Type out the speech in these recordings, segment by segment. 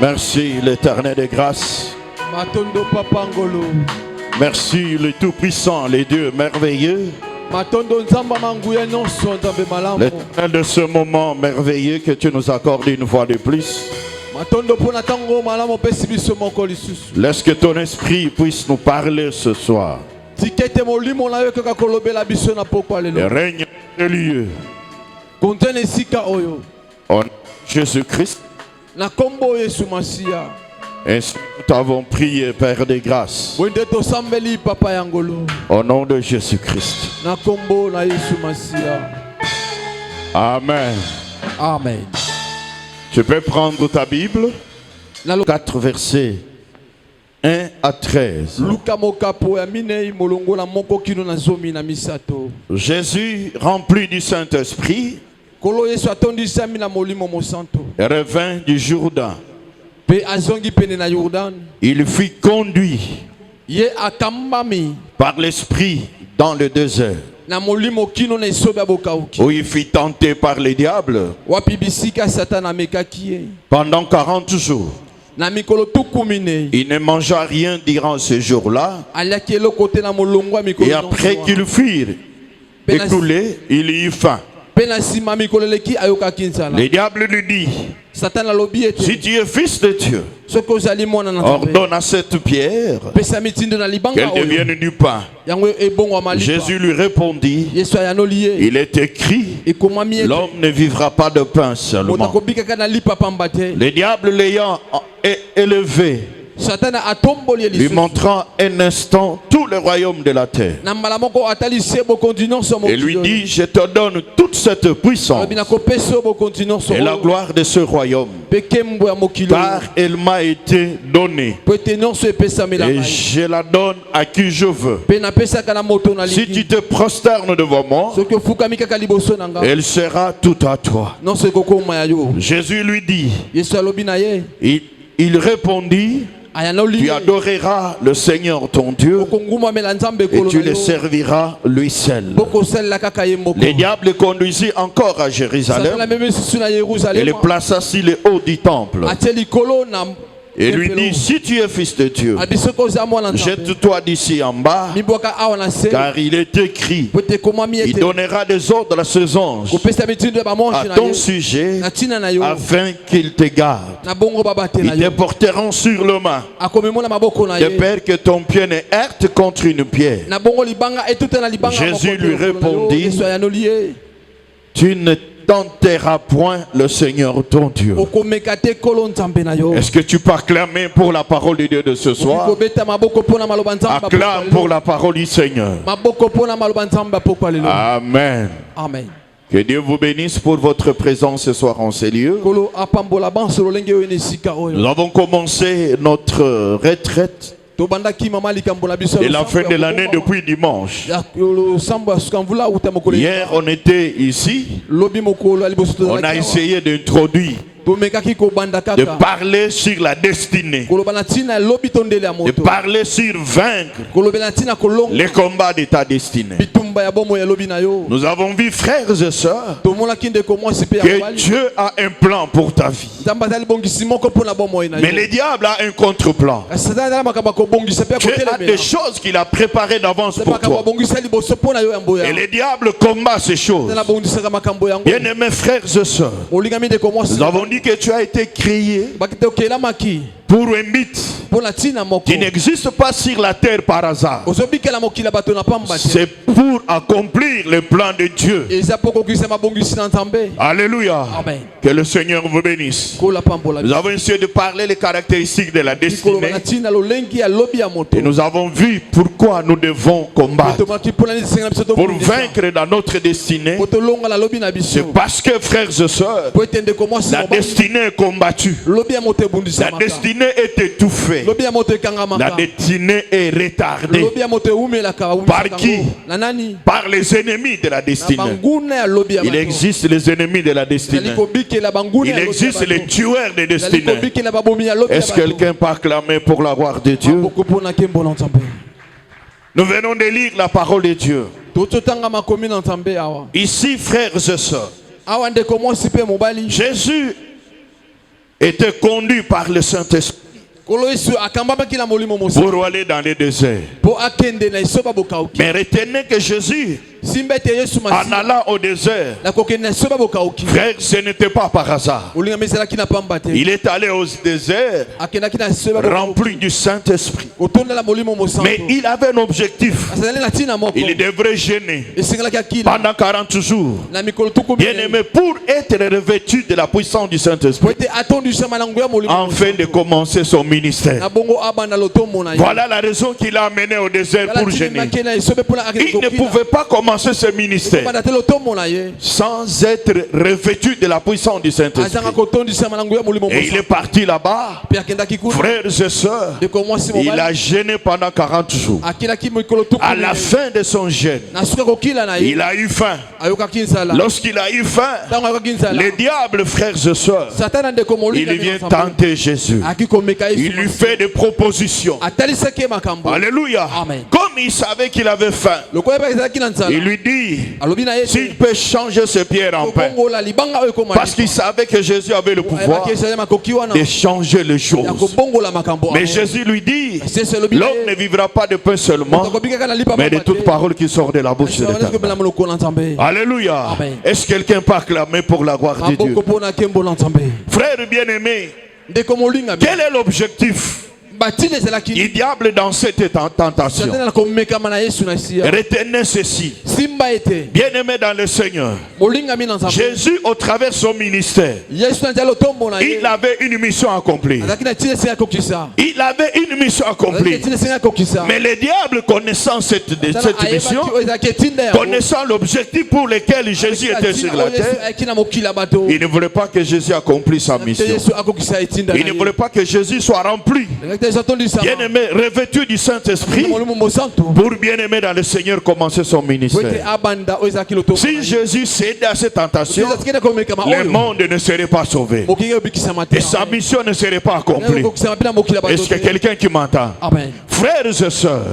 Merci l'Éternel de grâce. Merci le Tout-Puissant, les dieux merveilleux. L'Éternel de ce moment merveilleux que tu nous accordes une fois de plus. Laisse que ton esprit puisse nous parler ce soir. Et règne de lieu. En Jésus-Christ. Ainsi nous t'avons prié, Père de grâce. Au nom de Jésus-Christ. Amen. Amen. Tu peux prendre ta Bible. 4 versets 1 à 13. Jésus, rempli du Saint-Esprit, revint du Jourdain. Il fut conduit par l'Esprit dans le désert, où il fut tenté par le diable pendant 40 jours. Il ne mangea rien durant ce jour-là. Et après qu'il fût écoulé, il y eut faim. Le diable lui dit: si tu es fils de Dieu, ordonne à cette pierre qu'elle devienne du pain. Jésus lui répondit: il est écrit, l'homme ne vivra pas de pain seulement. Le diable l'ayant élevé, lui montrant un instant tout le royaume de la terre, et lui dit: je te donne toute cette puissance et la gloire de ce royaume, car elle m'a été donnée et je la donne à qui je veux. Si tu te prosternes devant moi, elle sera toute à toi. Jésus lui dit, il répondit: tu adoreras le Seigneur ton Dieu et tu le serviras lui seul. Le diable le conduisit encore à Jérusalem et le plaça sur le haut du temple. Et lui dit: si tu es fils de Dieu, jette-toi d'ici en bas, car il est écrit, il donnera des ordres à ses anges à ton sujet, afin qu'ils te gardent. Ils te porteront sur le main, de peur que ton pied ne heurte contre une pierre. Jésus lui répondit: tu ne tenteras point le Seigneur ton Dieu. Est-ce que tu peux acclamer pour la parole de Dieu de ce soir? Acclame pour la parole du Seigneur. Amen. Amen. Que Dieu vous bénisse pour votre présence ce soir en ces lieux. Nous avons commencé notre retraite et la fin de l'année depuis dimanche. Hier on était ici. On a essayé d'introduire, de parler sur la destinée, de parler sur vaincre les combats de ta destinée. Nous avons vu, frères et sœurs, que Dieu a un plan pour ta vie, mais le diable a un contre-plan. Dieu a des choses qu'il a préparées d'avance pour toi, et le diable combat ces choses. Bien-aimés frères et sœurs, nous avons dit que tu as été créé pour un but qui n'existe pas sur la terre par hasard. C'est pour accomplir le plan de Dieu. Alléluia. Amen. Que le Seigneur vous bénisse. Nous avons essayé de parler les caractéristiques de la destinée, et nous avons vu pourquoi nous devons combattre pour vaincre dans notre destinée. C'est parce que, frères et sœurs, la destinée est combattue, la destinée est étouffée, la destinée est retardée. Par qui? Par les ennemis de la destinée. Il existe les ennemis de la destinée. Il existe les tueurs de destinée. Est-ce que quelqu'un peut acclamer pour la gloire de Dieu? Nous venons de lire la parole de Dieu. Ici, frères et sœurs, Jésus était conduit par le Saint-Esprit pour aller dans les déserts. Mais retenez que Jésus, en allant au désert, frère, ce n'était pas par hasard. Il est allé au désert rempli du Saint-Esprit. Mais il avait un objectif. Il devrait jeûner pendant 40 jours. Bien-aimé, pour être revêtu de la puissance du Saint-Esprit, afin de commencer son ministère. Voilà la raison qu'il a amené au désert pour jeûner. Il ne pouvait pas commencer ce ministère sans être revêtu de la puissance du Saint-Esprit. Et il est parti là-bas, frères et sœurs, il a jeûné pendant 40 jours. À la fin de son jeûne, il a eu faim. Lorsqu'il a eu faim, le diable, frères et sœurs, il vient tenter Jésus. Il lui fait des propositions. Alléluia. Comme il savait qu'il avait faim, il lui dit s'il peut changer ce pierre en pain. Parce qu'il savait que Jésus avait le pouvoir de changer les choses. Mais Jésus lui dit l'homme ne vivra pas de pain seulement, mais de toute parole qui sort de la bouche de l'Éternel. Alléluia. Est-ce que quelqu'un peut acclamer pour la gloire de Dieu? Frère bien-aimé, quel est l'objectif du diable dans cette tentation? Retenez ceci. Bien-aimé dans le Seigneur, Jésus, au travers de son ministère, il avait une mission accomplie. Il avait une mission accomplie. Mais le diable, connaissant cette mission, connaissant l'objectif pour lequel Jésus était sur la terre, il ne voulait pas que Jésus accomplisse sa mission. Il ne voulait pas que Jésus soit rempli, bien-aimé, revêtu du Saint-Esprit, pour bien-aimé dans le Seigneur commencer son ministère. Si Jésus cédait à cette tentation, le monde ne serait pas sauvé et sa mission ne serait pas accomplie. Est-ce que quelqu'un qui m'entend? Frères et sœurs,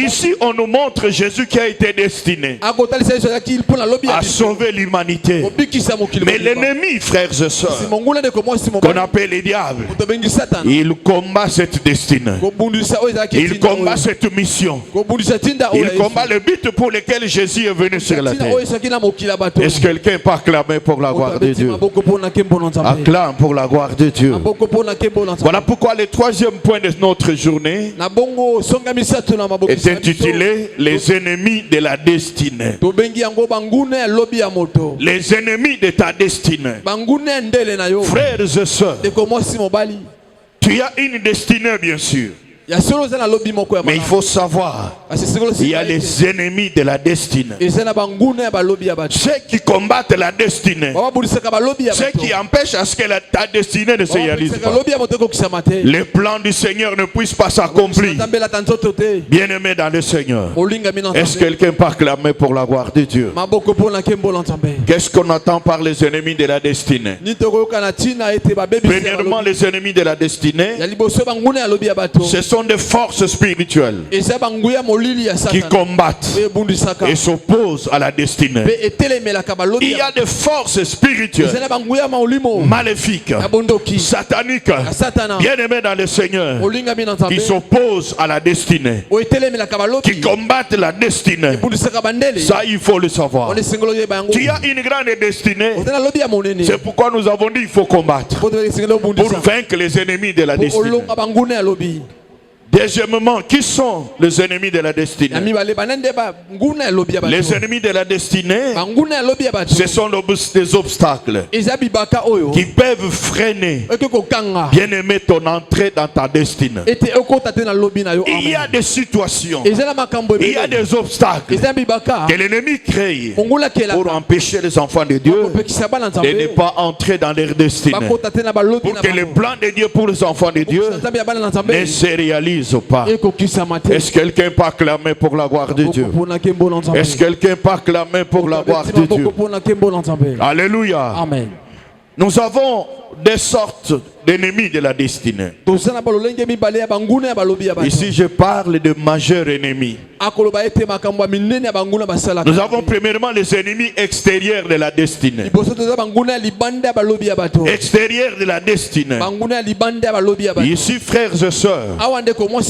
ici on nous montre Jésus qui a été destiné à sauver l'humanité. Mais l'ennemi, frères et sœurs, qu'on appelle les diables, il combat cette destinée. Il combat cette mission. Il combat le but pour lequel Jésus est venu sur la terre. Est-ce que quelqu'un peut acclamer pour la gloire de Dieu? Acclame pour la gloire de Dieu. Voilà pourquoi le troisième point de notre journée est intitulé les ennemis de la destinée. Les ennemis de ta destinée. Frères et sœurs, tu as une destinée, bien sûr. Mais il faut savoir, il y a les ennemis de la destinée. Ceux qui combattent la destinée. Ceux qui empêchent à ce que ta destinée ne se réalise pas. Les plans du Seigneur ne puissent pas s'accomplir. Bien-aimé dans le Seigneur, est-ce que quelqu'un peut acclamer pour la gloire de Dieu? Qu'est-ce qu'on entend par les ennemis de la destinée? Premièrement, les ennemis de la destinée, ce sont des forces spirituelles qui combattent et s'opposent à la destinée. Il y a des forces spirituelles maléfiques, sataniques, bien-aimés dans le Seigneur, qui s'opposent à la destinée, qui combattent la destinée. Ça, il faut le savoir. Tu as une grande destinée. C'est pourquoi nous avons dit qu'il faut combattre pour vaincre les ennemis de la destinée. Deuxièmement, qui sont les ennemis de la destinée? Les ennemis de la destinée, ce sont des obstacles qui peuvent freiner, bien aimé, ton entrée dans ta destinée. Il y a des situations, il y a des obstacles que l'ennemi crée pour empêcher les enfants de Dieu de ne pas entrer dans leur destinée, pour que le plan de Dieu pour les enfants de Dieu ne se réalise pas. Est-ce que quelqu'un peut acclamer pour la gloire de Dieu? Est-ce que quelqu'un peut acclamer pour la gloire de Dieu? Alléluia. Amen. Nous avons des sortes d'ennemis de la destinée. Ici, je parle de majeurs ennemis. Nous avons premièrement les ennemis extérieurs de la destinée. Extérieurs de la destinée. Ici, frères et sœurs,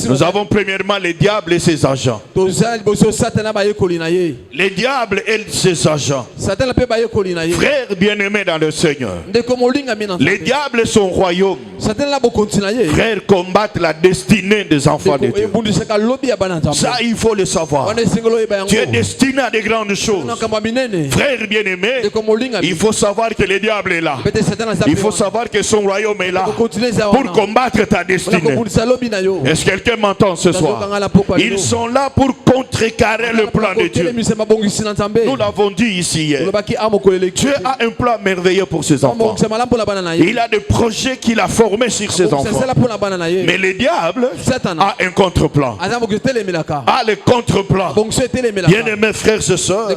nous avons premièrement les diables et ses agents. Les diables et ses agents. Frères bien-aimés dans le Seigneur, les diables et son royaume, frères, combattent la destinée des enfants de Dieu. Ça, il faut le savoir. Tu es destiné à des grandes choses. Frères bien-aimés, il faut savoir que le diable est là. Il faut savoir que son royaume est là pour combattre ta destinée. Est-ce que quelqu'un m'entend ce soir? Ils sont là pour contrecarrer le plan de Dieu. Nous l'avons dit ici hier. Dieu a un plan merveilleux pour ses enfants. Il a des projets qu'il a formés sur ses enfants. Mais le diable a un contre-plan. A le contre-plan. Bien aimés frères et sœurs,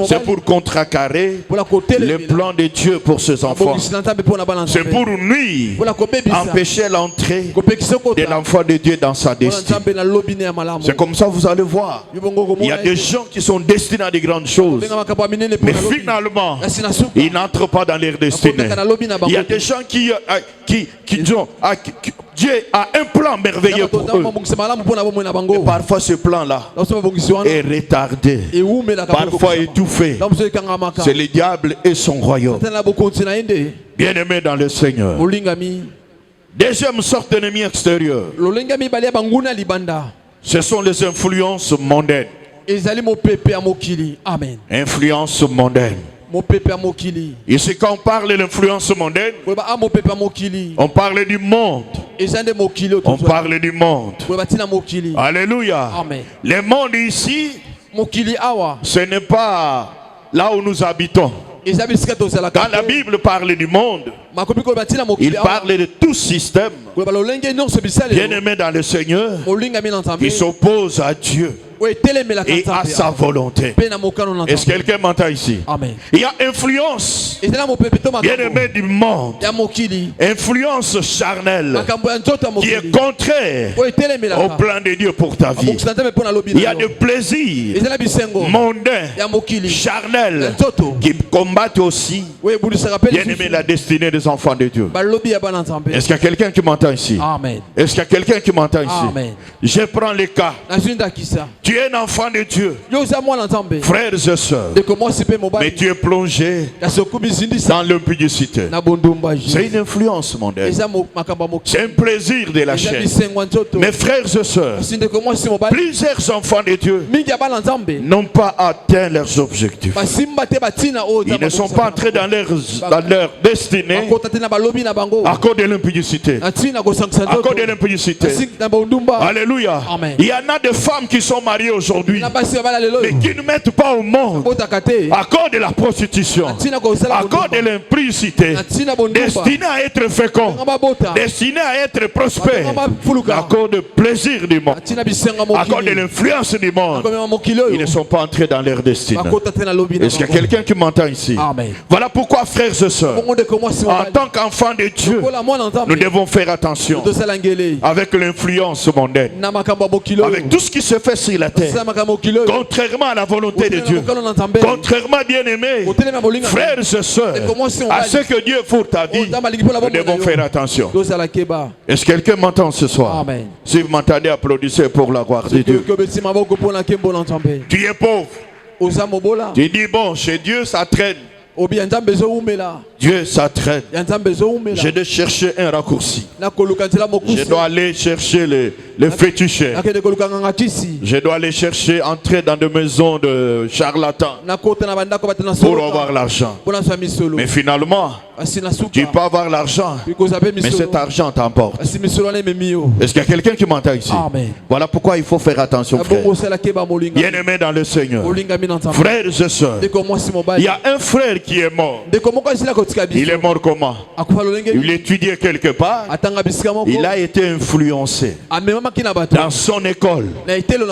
c'est pour contrecarrer le plan de Dieu pour ses enfants. C'est pour nuire, empêcher l'entrée de l'enfant de Dieu dans sa destinée. C'est comme ça vous allez voir. Il y a des gens qui sont destinés à de grandes choses, mais finalement ils n'entrent pas dans leur destinée. Il y a des gens qui Dieu a un plan merveilleux pour eux. Et parfois ce plan-là est retardé, parfois étouffé. C'est le diable et son royaume. Bien-aimé dans le Seigneur. Deuxième sorte d'ennemi extérieur, ce sont les influences mondaines. Influence mondaine. Ici, quand on parle de l'influence mondaine, on parle du monde. On parle du monde. Alléluia. Le monde ici, ce n'est pas là où nous habitons. Quand la Bible parle du monde, il parle de tout système, bien-aimé dans le Seigneur, qui s'oppose à Dieu et à sa volonté. Est-ce que quelqu'un m'entend ici? Amen. Il y a influence, bien-aimé du monde, influence charnelle qui est contraire au plan de Dieu pour ta vie. Il y a des plaisirs mondains, charnels, qui combattent aussi, bien-aimé, la destinée des enfants de Dieu. Est-ce qu'il y a quelqu'un qui m'entend ici? Amen. Est-ce qu'il y a quelqu'un qui m'entend ici? Amen. Je prends le cas. Tu es un enfant de Dieu, frères et sœurs, mais tu es plongé dans l'impudicité. C'est une influence mondaine. C'est un plaisir de la chair. Mes frères et sœurs, plusieurs enfants de Dieu n'ont pas atteint leurs objectifs. Ils ne sont pas entrés dans leur destinée à cause de l'impudicité. À cause de l'impudicité. Alléluia. Il y en a des femmes qui sont mariées aujourd'hui, mais qui ne mettent pas au monde à cause de la prostitution, à cause de l'impudicité, destinées à être féconds, destinées à être prospères, à cause du plaisir du monde, à cause de l'influence du monde. Ils ne sont pas entrés dans leur destinée. Est-ce qu'il y a quelqu'un qui m'entend ici? Amen. Voilà pourquoi, frères et sœurs, en tant qu'enfants de Dieu, nous devons faire attention avec l'influence mondaine, avec tout ce qui se fait sur la terre, contrairement à la volonté de Dieu, contrairement, bien-aimés, frères et sœurs, à ce que Dieu pour ta vie, nous devons faire attention. Est-ce que quelqu'un m'entend ce soir? Amen. Si vous m'entendez, applaudissez pour la gloire de Dieu. Tu es pauvre. Tu dis, bon, chez Dieu ça traîne. Dieu, ça traîne. Je dois chercher un raccourci. Je dois aller chercher les féticheurs. Je dois aller chercher, entrer dans des maisons de charlatans pour avoir l'argent. Mais finalement, tu peux avoir l'argent, mais cet argent t'emporte. Est-ce qu'il y a quelqu'un qui m'entend ici? Amen. Voilà pourquoi il faut faire attention, frère. Bien-aimé dans le Seigneur, frères et sœurs, il y a un frère qui est mort. Il est mort comment? Il étudiait quelque part. Il a été influencé dans son école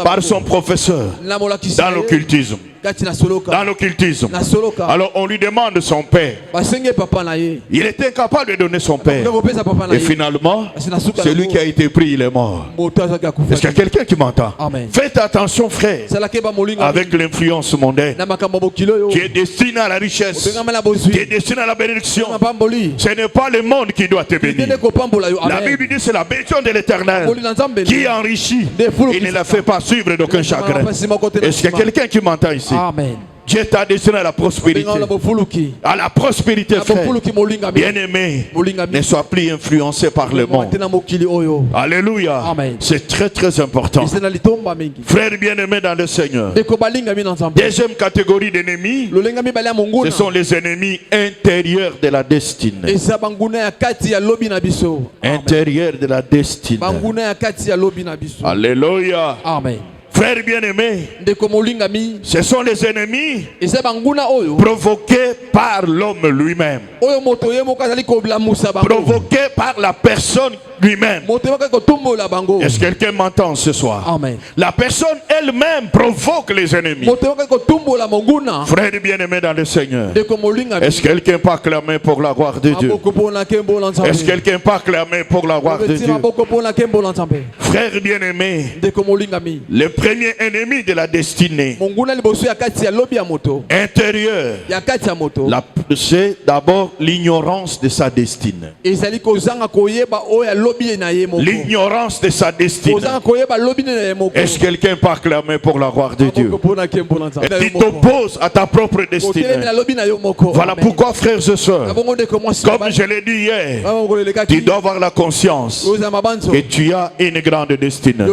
par son professeur dans l'occultisme. dans l'occultisme. Alors on lui demande son père. Il était incapable de donner son père. Et finalement, celui qui a été pris, il est mort. Est-ce qu'il y a quelqu'un qui m'entend? Faites attention, frère, avec l'influence mondaine qui est destinée à la richesse, qui est destinée à la bénédiction. Ce n'est pas le monde qui doit te bénir. La Bible dit c'est la bénédiction de l'Éternel qui enrichit. Il ne la fait pas suivre d'aucun chagrin. Est-ce qu'il y a quelqu'un qui m'entend ici? Amen. Dieu t'a destiné à la prospérité. À la prospérité, frère. Bien-aimé, ne sois plus influencé par le monde. Alléluia. C'est très très important. Frère bien-aimé dans le Seigneur. Deuxième catégorie d'ennemis, ce sont les ennemis intérieurs de la destinée. Intérieurs de la destinée. Alléluia. Amen. Frères bien-aimés, ce sont les ennemis provoqués par l'homme lui-même, provoqués par la personne lui-même. Est-ce que quelqu'un m'entend ce soir? Amen. La personne elle-même provoque les ennemis. Frères bien-aimés dans le Seigneur, est-ce que quelqu'un peut acclamer pour la gloire de Dieu? Est-ce que quelqu'un peut acclamer pour la gloire de Dieu? Frères bien-aimés, le premier ennemi de la destinée intérieure, c'est d'abord l'ignorance de sa destinée. L'ignorance de sa destinée. Est-ce que quelqu'un peut acclamer pour la gloire de Dieu? Tu t'opposes à ta propre destinée. Voilà pourquoi, frères et sœurs, comme je l'ai dit hier, tu dois avoir la conscience que tu as une grande destinée.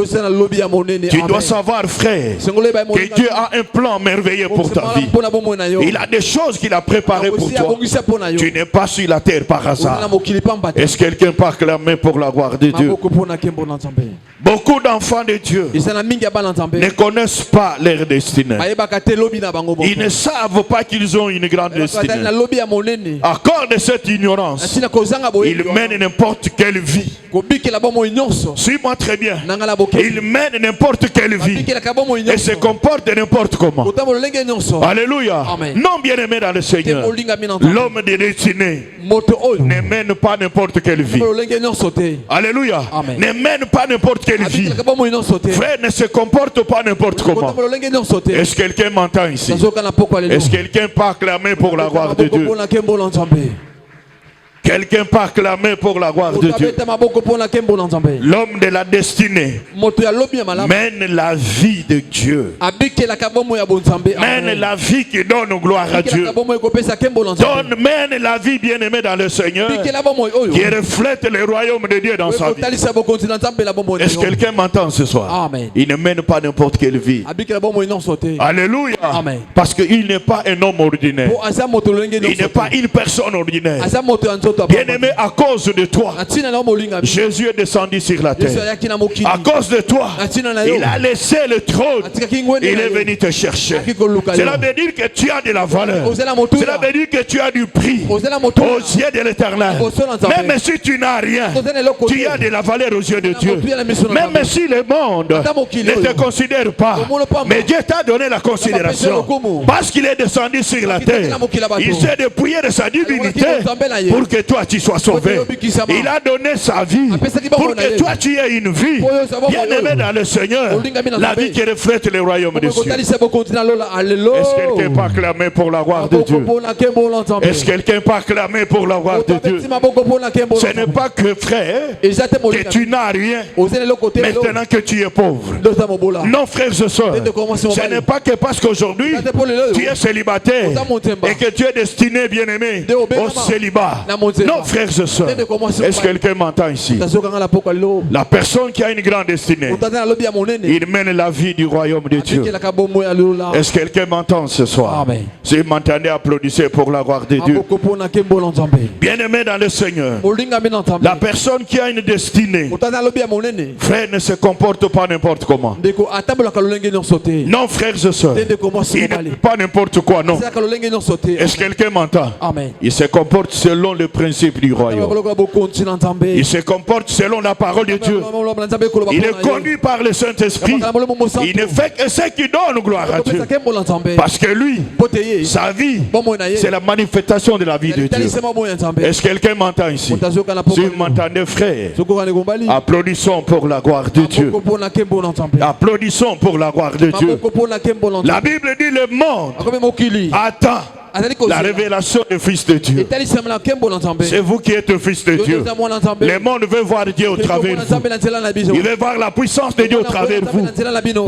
Tu dois savoir, frère, que Dieu a un plan merveilleux pour ta vie. Il a des choses qu'il a préparées pour toi. Tu n'es pas sur la terre par hasard. Est-ce que quelqu'un peut acclamer pour la gloire de Dieu? Beaucoup d'enfants de Dieu ne connaissent pas leur destinée. Ils ne savent pas qu'ils ont une grande destinée. À cause de cette ignorance, ils mènent n'importe quelle vie. Suis-moi très bien. Ils mènent n'importe quelle vie et se comportent de n'importe comment. Alléluia. Non, bien-aimé dans le Seigneur, l'homme de destinée ne mène pas n'importe quelle vie. Alléluia. Ne mène pas n'importe quelle vie. Frère, ne se comporte pas n'importe comment. Est-ce que quelqu'un m'entend ici? Est-ce que quelqu'un peut acclamer pour la gloire de Dieu? Quelqu'un peut acclamer pour la gloire de Dieu. L'homme de la destinée mène la vie de Dieu. Mène la vie qui donne gloire à Dieu. Mène la vie bien-aimée dans le Seigneur, qui reflète le royaume de Dieu dans sa vie. Est-ce que quelqu'un m'entend ce soir? Amen. Il ne mène pas n'importe quelle vie. Alléluia. Amen. Parce qu'il n'est pas un homme ordinaire. Il n'est pas une personne ordinaire. Bien-aimé, à cause de toi, Jésus est descendu sur la terre. À cause de toi, il a laissé le trône. Il est venu te chercher. Cela veut dire que tu as de la valeur. Cela veut dire que tu as du prix aux yeux de l'Éternel. Même si tu n'as rien, tu as de la valeur aux yeux de Dieu. Même si le monde ne te considère pas, mais Dieu t'a donné la considération. Parce qu'il est descendu sur la terre, il s'est dépouillé de sa divinité pour que toi tu sois sauvé. Il a donné sa vie pour que toi tu aies une vie bien-aimée dans le Seigneur, la vie qui reflète le royaume de Dieu. Est-ce que quelqu'un peut acclamer pour la gloire de Dieu? Est-ce que quelqu'un peut acclamer pour la gloire de Dieu? Ce n'est pas que, frère, que tu n'as rien maintenant que tu es pauvre. Non, frères et sœurs, ce n'est pas que parce qu'aujourd'hui tu es célibataire et que tu es destiné, bien-aimé, au célibat. Non, frères et sœurs, est-ce que quelqu'un m'entend ici? La personne qui a une grande destinée, il mène la vie du royaume de Dieu. Est-ce que quelqu'un m'entend ce soir? Si vous m'entendez, applaudissez pour la gloire de Dieu. Bien-aimé dans le Seigneur, la personne qui a une destinée, frère, ne se comporte pas n'importe comment. Non, frères et sœurs, il ne fait pas n'importe quoi, non. Est-ce que quelqu'un m'entend? Il se comporte selon le principes du royaume. Il se comporte selon la parole de Dieu. Il est conduit par le Saint-Esprit. Il ne fait que ce qui donne gloire à Dieu. Parce que lui, sa vie, c'est la manifestation de la vie de Dieu. Est-ce que quelqu'un m'entend ici? Si vous m'entendez, frère, applaudissons pour la gloire de Dieu. Applaudissons pour la gloire de Dieu. La Bible dit le monde attend la révélation du Fils de Dieu. C'est vous qui êtes le Fils de Dieu. Le monde veut voir Dieu au travers de vous. Il veut voir la puissance de Dieu au travers de vous.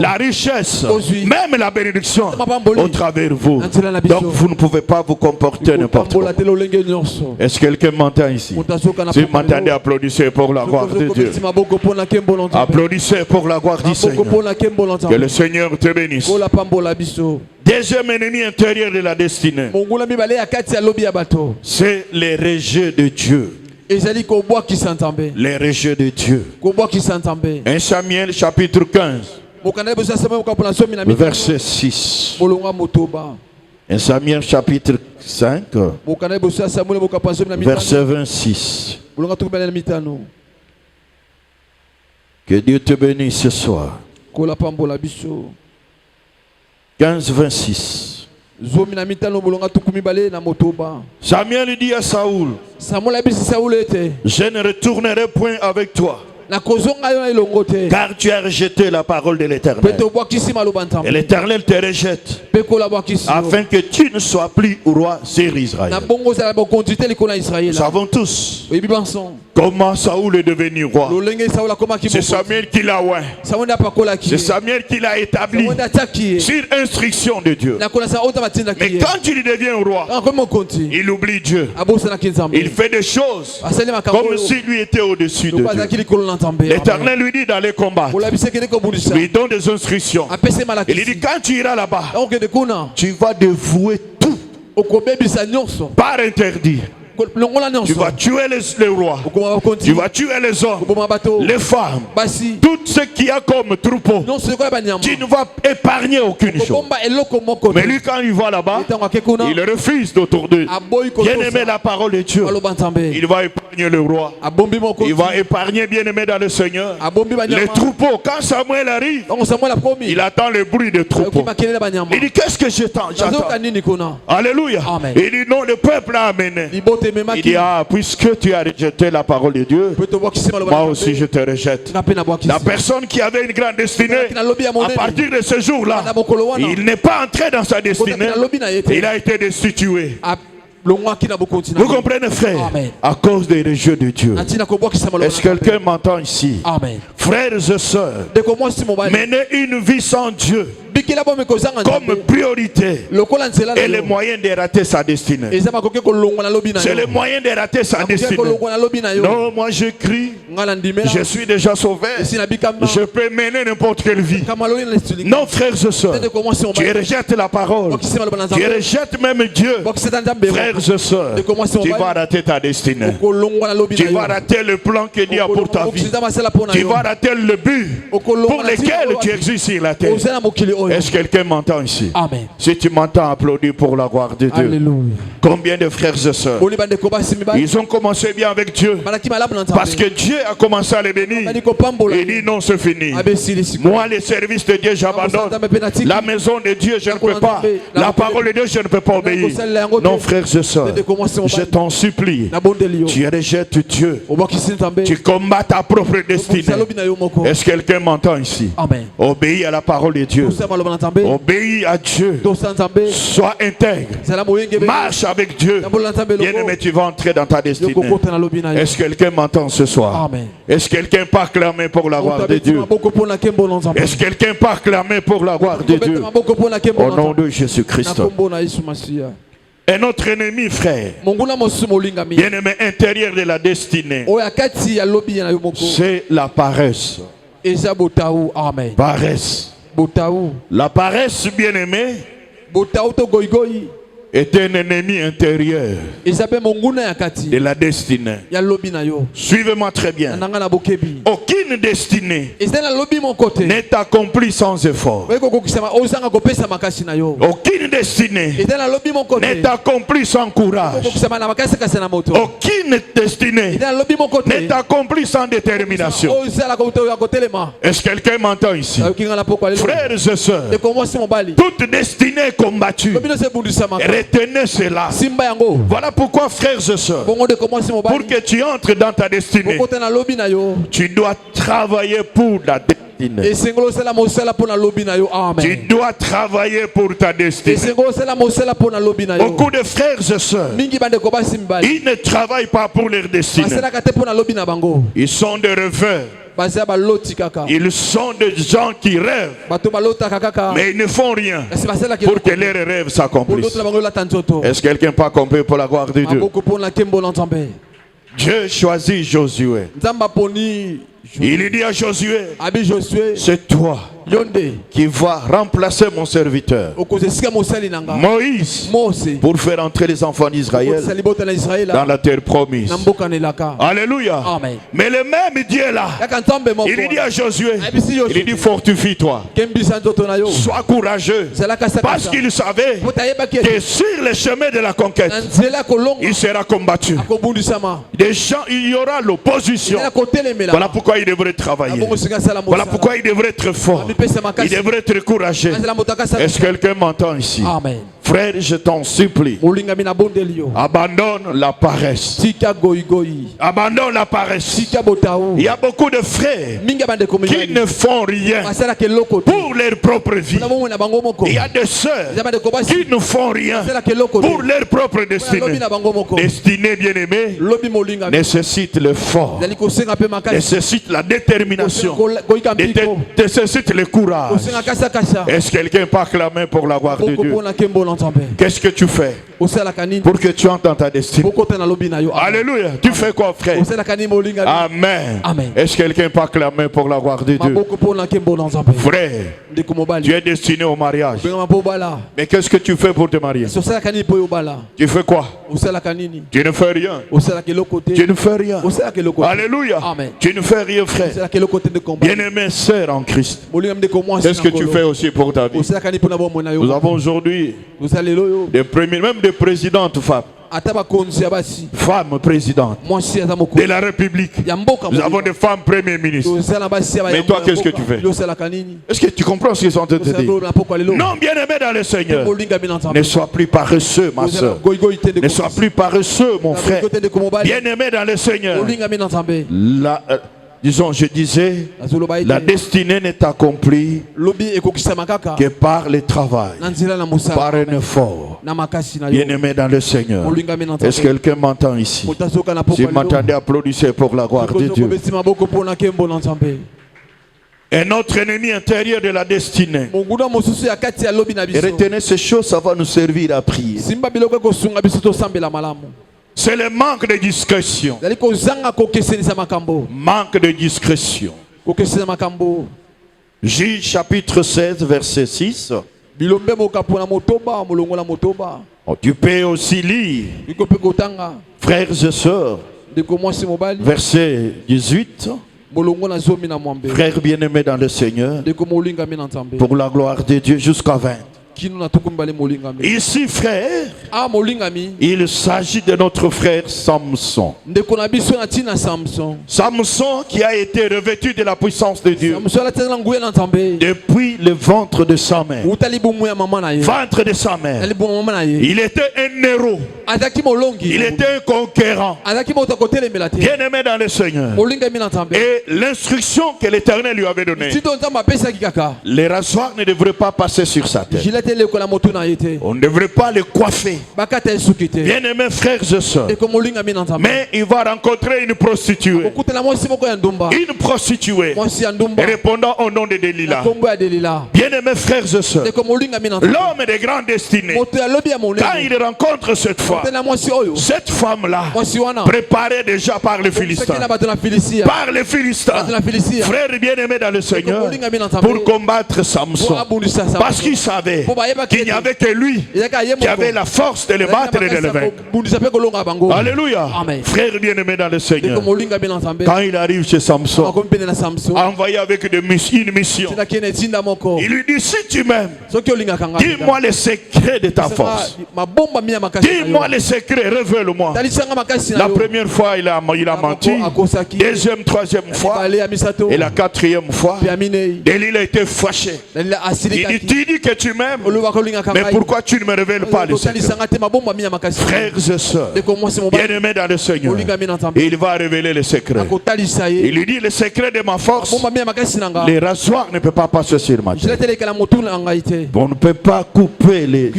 La richesse, même la bénédiction au travers de vous. Donc vous ne pouvez pas vous comporter n'importe comment. Est-ce que quelqu'un m'entend ici? Si vous m'entendez, applaudissez pour la gloire de Dieu. Applaudissez pour la gloire du Seigneur. Que le Seigneur te bénisse. Deuxième ennemi intérieur de la destinée, c'est les rejet de Dieu. Les rejets de Dieu. 1 Samuel chapitre 15, verset 6. 1 Samuel chapitre 5, verset 26. Que Dieu te bénisse ce soir. 15, 26. Samuel dit à Saoul, je ne retournerai point avec toi, car tu as rejeté la parole de l'Éternel. Et l'Éternel te rejette, afin que tu ne sois plus roi sur Israël. Nous savons tous comment Saoul est devenu roi. C'est Samuel qui l'a oint. C'est Samuel qui l'a établi sur instruction de Dieu. Mais quand il devient roi, il oublie Dieu. Il fait des choses comme s'il lui était au-dessus de Dieu. L'Éternel lui dit d'aller combattre. Il lui donne des instructions. Il lui dit quand tu iras là-bas, tu vas dévouer tout par interdit. Tu vas tuer les rois, tu vas tuer les hommes, les femmes, tout ce qu'il y a comme troupeau. Tu ne vas épargner aucune chose. Mais lui, quand il va là-bas, il refuse d'autour d'eux. Bien aimé la parole de Dieu, il va épargner le roi, il va épargner bien aimé dans le Seigneur les troupeaux. Quand Samuel arrive, il attend le bruit des troupeaux. Il dit qu'est-ce que j'attends? Alléluia. Il dit non, le peuple a amené. Il dit ah, puisque tu as rejeté la parole de Dieu, moi aussi je te rejette. La personne qui avait une grande destinée, à partir de ce jour-là, il n'est pas entré dans sa destinée, il a été destitué. Vous comprenez, frère? Amen. À cause des rejets de Dieu. Est-ce que quelqu'un m'entend ici? Amen. Frères et sœurs, mener une vie sans Dieu comme priorité et le moyen de rater sa destinée. C'est le moyen de rater sa destinée. Non, moi j'écris, je suis déjà sauvé, je peux mener n'importe quelle vie. Non, frères et sœurs, tu rejettes la parole, tu rejettes même Dieu. Frères et sœurs, tu vas rater ta destinée. Tu vas rater le plan que Dieu a pour ta vie. Tu vas rater le but pour lequel tu existes sur la terre. Est-ce que quelqu'un m'entend ici? Amen. Si tu m'entends, applaudis pour la gloire de Dieu. Alléluia. Combien de frères et sœurs, ils ont commencé bien avec Dieu, parce que Dieu a commencé à les bénir. Il dit non, c'est fini. Moi, les services de Dieu, j'abandonne. La maison de Dieu, je ne peux pas. La parole de Dieu, je ne peux pas obéir. Non, frères et sœurs, je t'en supplie, tu rejettes Dieu, tu combats ta propre destinée. Est-ce que quelqu'un m'entend ici? Amen. Obéis à la parole de Dieu. Obéis à Dieu. Sois intègre. Marche avec Dieu. Bien-aimé, tu vas entrer dans ta destinée. Est-ce que quelqu'un m'entend ce soir? Amen. Est-ce que quelqu'un peut acclamer pour la gloire de Dieu? Est-ce que quelqu'un peut acclamer pour la gloire de Dieu? Au nom de Jésus-Christ. Un autre ennemi, frère, bien-aimé intérieur de la destinée, c'est la paresse. Paresse. La paresse, bien-aimé, est un ennemi intérieur de la destinée. Suivez-moi très bien. Aucune destinée n'est accomplie sans effort. Aucune destinée n'est accomplie sans courage. Aucune destinée n'est accomplie sans détermination. Est-ce que quelqu'un m'entend ici? Frères et sœurs, toute destinée est combattue. Retenez cela. Voilà pourquoi, frères et sœurs, pour que tu entres dans ta destinée, tu dois travailler pour la destinée. Tu dois travailler pour ta destinée. Beaucoup de frères et sœurs, ils ne travaillent pas pour leur destinée. Ils sont des rêveurs. Ils sont des gens qui rêvent, mais ils ne font rien pour que leurs rêves s'accomplissent. Est-ce que quelqu'un peut accomplir pour la gloire de Dieu? Dieu choisit Josué. Il dit à Josué, c'est toi qui va remplacer mon serviteur Moïse pour faire entrer les enfants d'Israël dans la terre promise. Alléluia. Amen. Mais le même Dieu là, il dit à Josué, il dit fortifie-toi, sois courageux, parce qu'il savait que sur le chemin de la conquête il sera combattu. Des gens, il y aura l'opposition. Voilà pourquoi il devrait travailler. Voilà pourquoi il devrait être fort. Il devrait être courageux. Est-ce que quelqu'un m'entend ici? Amen. Frère, je t'en supplie, abandonne la paresse. Abandonne la paresse. Il y a beaucoup de frères qui ne font rien pour leur propre vie. Il y a des sœurs qui ne font rien pour leur propre destinée. Destinée bien-aimée nécessite l'effort, nécessite la détermination, nécessite le courage. Est-ce que quelqu'un peut acclamer pour la gloire de Dieu? Qu'est-ce que tu fais pour que tu entres dans ta destinée? Alléluia. Tu fais quoi, frère? Amen. Est-ce que quelqu'un peut acclamer pour la gloire de Dieu? Frère, tu es destiné au mariage. Mais qu'est-ce que tu fais pour te marier? Tu fais quoi? Tu ne fais rien. Tu ne fais rien. Alléluia. Tu ne fais rien, frère. Bien-aimé sœur en Christ, qu'est-ce que tu fais aussi pour ta vie? Nous avons aujourd'hui des premiers, même des présidentes femmes. Femmes présidentes de la République. Nous avons des femmes premiers ministres. Mais toi, qu'est-ce que tu fais? Est-ce que tu comprends ce qu'ils sont en train de te dire? Non, bien-aimé dans le Seigneur, ne sois plus paresseux, ma soeur. Ne sois plus paresseux, mon frère. Bien-aimé dans le Seigneur, disons, je disais, la destinée n'est accomplie que par le travail, par un effort. Bien-aimé dans le Seigneur, est-ce que quelqu'un m'entend ici? Si vous m'entendez, applaudissez pour la gloire de Dieu. Un autre ennemi intérieur de la destinée. Et retenez ces choses, ça va nous servir à prier. C'est le manque de discrétion. Manque de discrétion. Juge chapitre 16, verset 6. Tu peux aussi lire, frères et sœurs, verset 18. Frères bien-aimés dans le Seigneur, pour la gloire de Dieu, jusqu'à 20. Ici, frère, il s'agit de notre frère Samson. Samson qui a été revêtu de la puissance de Dieu depuis le ventre de sa mère. Ventre de sa mère. Il était un héros. Il était un conquérant. Bien-aimé dans le Seigneur. Et l'instruction que l'Éternel lui avait donnée, les rasoirs ne devraient pas passer sur sa tête. On ne devrait pas le coiffer. Bien-aimés frères et sœurs, mais il va rencontrer une prostituée. Une prostituée répondant au nom de Delilah. Bien-aimés frères et sœurs, l'homme des grandes destinées, quand il rencontre cette femme-là, préparée déjà par les Philistins, frère bien-aimé dans le Seigneur, pour combattre Samson, parce qu'il savait qu'il n'y avait que lui qui avait la force de les battre et de les vaincre. Alléluia. Frère bien-aimé dans le Seigneur, quand il arrive chez Samson, envoyé avec une mission, il lui dit: si tu m'aimes, dis-moi les secrets de ta force. Dis-moi les secrets, révèle-moi. La première fois, il a menti. Deuxième, troisième fois. Et la quatrième fois, Delilah a été fâché. Il dit: tu dis que tu m'aimes, mais pourquoi tu ne me révèles pas les secrets? Frères et sœurs, bien-aimés dans le Seigneur, il va révéler les secrets. Il lui dit: les secrets de ma force, les rasoirs ne peuvent pas passer sur ma tête. On ne peut pas couper les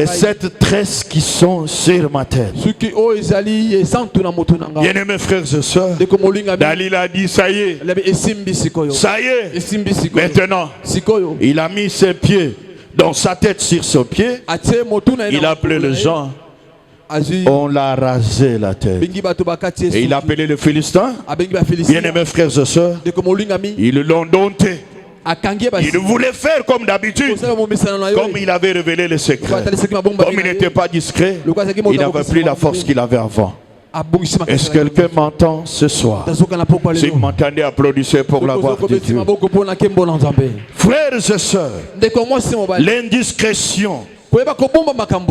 7 tresses qui sont sur ma tête. Bien-aimés frères et sœurs, Dalila a dit: ça y est, maintenant, il a mis ses pieds, donc sa tête sur son pied. Il a appelé les gens. On l'a rasé la tête. Et il a appelé les Philistins. Bien-aimés frères et sœurs, ils l'ont dompté. Il voulait faire comme d'habitude, comme il avait révélé les secrets. Comme il n'était pas discret, il n'avait plus la force qu'il avait avant. Est-ce que quelqu'un m'entend ce soir? Si vous m'entendez, applaudissez pour la gloire de Dieu. Frères et sœurs, l'indiscrétion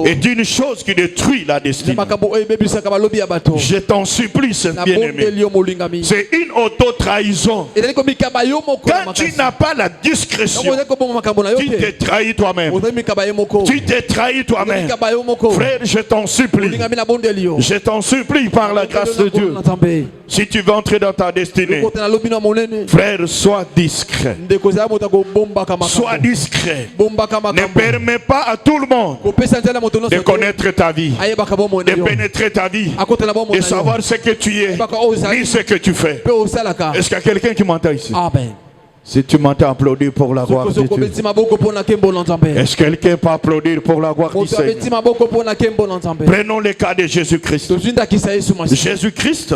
est une chose qui détruit la destinée. Je t'en supplie, bien-aimé. C'est une auto-trahison. Quand tu n'as pas la discrétion, tu t'es trahi toi-même. Tu t'es trahi toi-même. Frère, je t'en supplie. Je t'en supplie par la grâce de Dieu. Si tu veux entrer dans ta destinée, frère, sois discret. Sois discret. Ne permets pas à tout le monde de connaître ta vie, de pénétrer ta vie, de savoir ce que tu es, ni ce que tu fais. Est-ce qu'il y a quelqu'un qui m'entend ici? Amen. Si tu m'entends, applaudir pour la gloire de Dieu. Est-ce que quelqu'un peut applaudir pour la gloire du Seigneur? Prenons le cas de Jésus-Christ. Jésus-Christ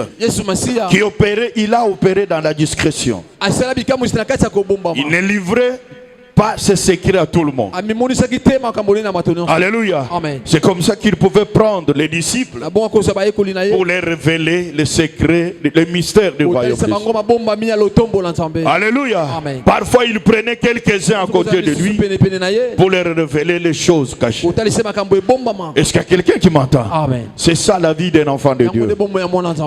qui opérait, il a opéré dans la discrétion. Il ne livrait pas ses secrets à tout le monde. Alléluia. C'est comme ça qu'il pouvait prendre les disciples pour les révéler les secrets, les mystères du royaume. Alléluia. Parfois il prenait quelques-uns à côté de lui pour leur révéler les choses cachées. Est-ce qu'il y a quelqu'un qui m'entend? C'est ça la vie d'un enfant de Dieu.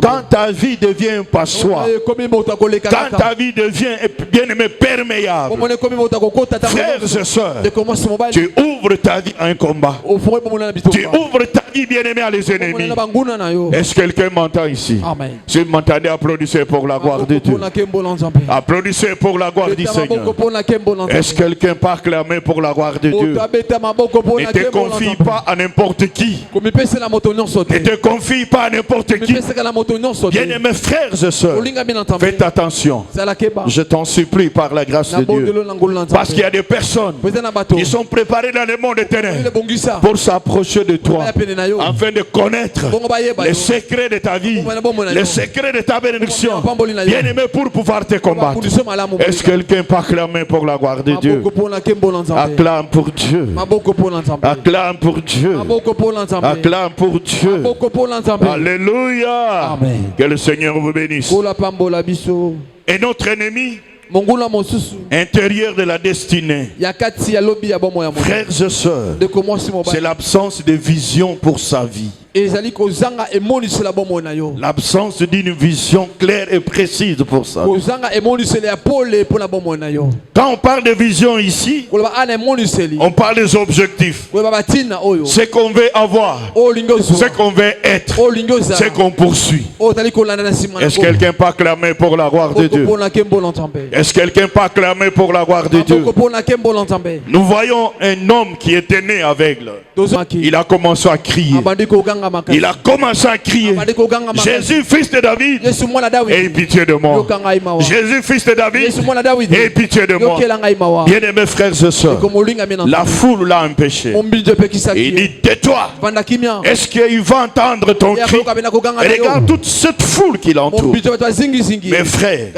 Quand ta vie devient un passoire, quand ta vie devient bien-aimé perméable, frères et sœurs, tu ouvres ta vie à un combat. Tu ouvres ta vie, bien-aimé, à les ennemis. Est-ce que quelqu'un m'entend ici? Si vous m'entendez, applaudissez pour la gloire de Dieu. Applaudissez pour la gloire du Seigneur. Est-ce que quelqu'un peut acclamer pour la gloire de Dieu? Ne te confie pas à n'importe qui. Ne te confie pas à n'importe qui. Bien-aimés frères et sœurs, faites attention. Je t'en supplie par la grâce de Dieu. Parce qu'il y a des personnes qui sont préparées dans le monde éternel pour s'approcher de toi afin de connaître les secrets de ta vie, les secrets de ta bénédiction, bien aimé, pour pouvoir te combattre. Est-ce que quelqu'un peut acclamer pour la gloire de Dieu? Acclame pour Dieu. Acclame pour Dieu. Acclame pour Dieu. Alléluia. Que le Seigneur vous bénisse. Et notre ennemi intérieur de la destinée, frères et sœurs, c'est l'absence de vision pour sa vie. L'absence d'une vision claire et précise pour ça. Quand on parle de vision ici, on parle des objectifs. Ce qu'on veut avoir, ce qu'on veut être, ce qu'on poursuit. Est-ce que quelqu'un peut acclamer pour la gloire de Dieu? Est-ce que quelqu'un peut acclamer pour la gloire de Dieu? Nous voyons un homme qui était né aveugle. Il a commencé à crier. Il a commencé à crier, Jésus, fils de David, aie pitié de moi. Jésus, fils de David, aie pitié de moi. Bien-aimés frères et sœurs, la foule l'a empêché. Il dit, tais-toi. Est-ce qu'il va entendre ton cri? Regarde toute cette foule qui l'entoure. Mes frères,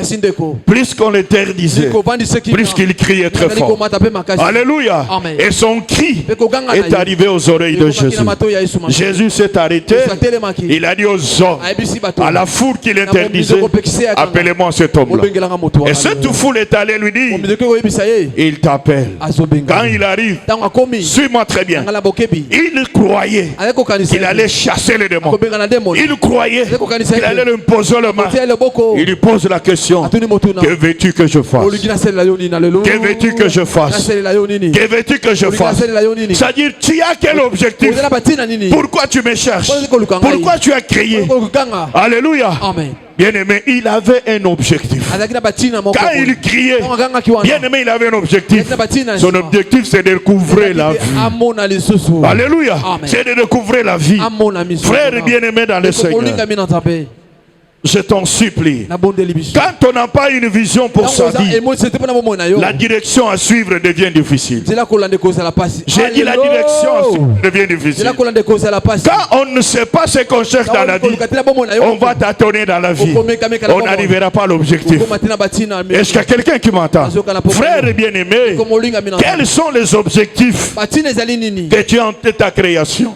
plus qu'on l'interdisait, plus qu'il criait très fort. Alléluia. Et son cri est arrivé aux oreilles de Jésus. Jésus s'est arrêté. Il a dit aux hommes, à la foule qui l'interdisait, appelez-moi cet homme-là. Et cette foule est allée lui dire, il t'appelle. Quand il arrive, suis-moi très bien. Il croyait qu'il allait chasser les démons. Il croyait qu'il allait lui imposer le mal. Il lui pose la question, que veux-tu que je fasse? Que veux-tu que je fasse? Que veux-tu que je fasse? C'est-à-dire, tu as quel objectif? Pourquoi tu me cherches? Pourquoi tu as crié? Alléluia. Bien-aimé, il avait un objectif. Quand il criait, bien-aimé, il avait un objectif. Son objectif, c'est de découvrir la vie. Alléluia. C'est de découvrir la vie. Frère bien-aimé dans le Seigneur, je t'en supplie, quand on n'a pas une vision pour sa vie, la direction à suivre devient difficile. J'ai dit la direction à suivre devient difficile. Quand on ne sait pas ce qu'on cherche dans la vie, on va tâtonner dans la vie. On n'arrivera pas à l'objectif. Est-ce qu'il y a quelqu'un qui m'entend? Frère bien-aimé, quels sont les objectifs que tu as en ta création?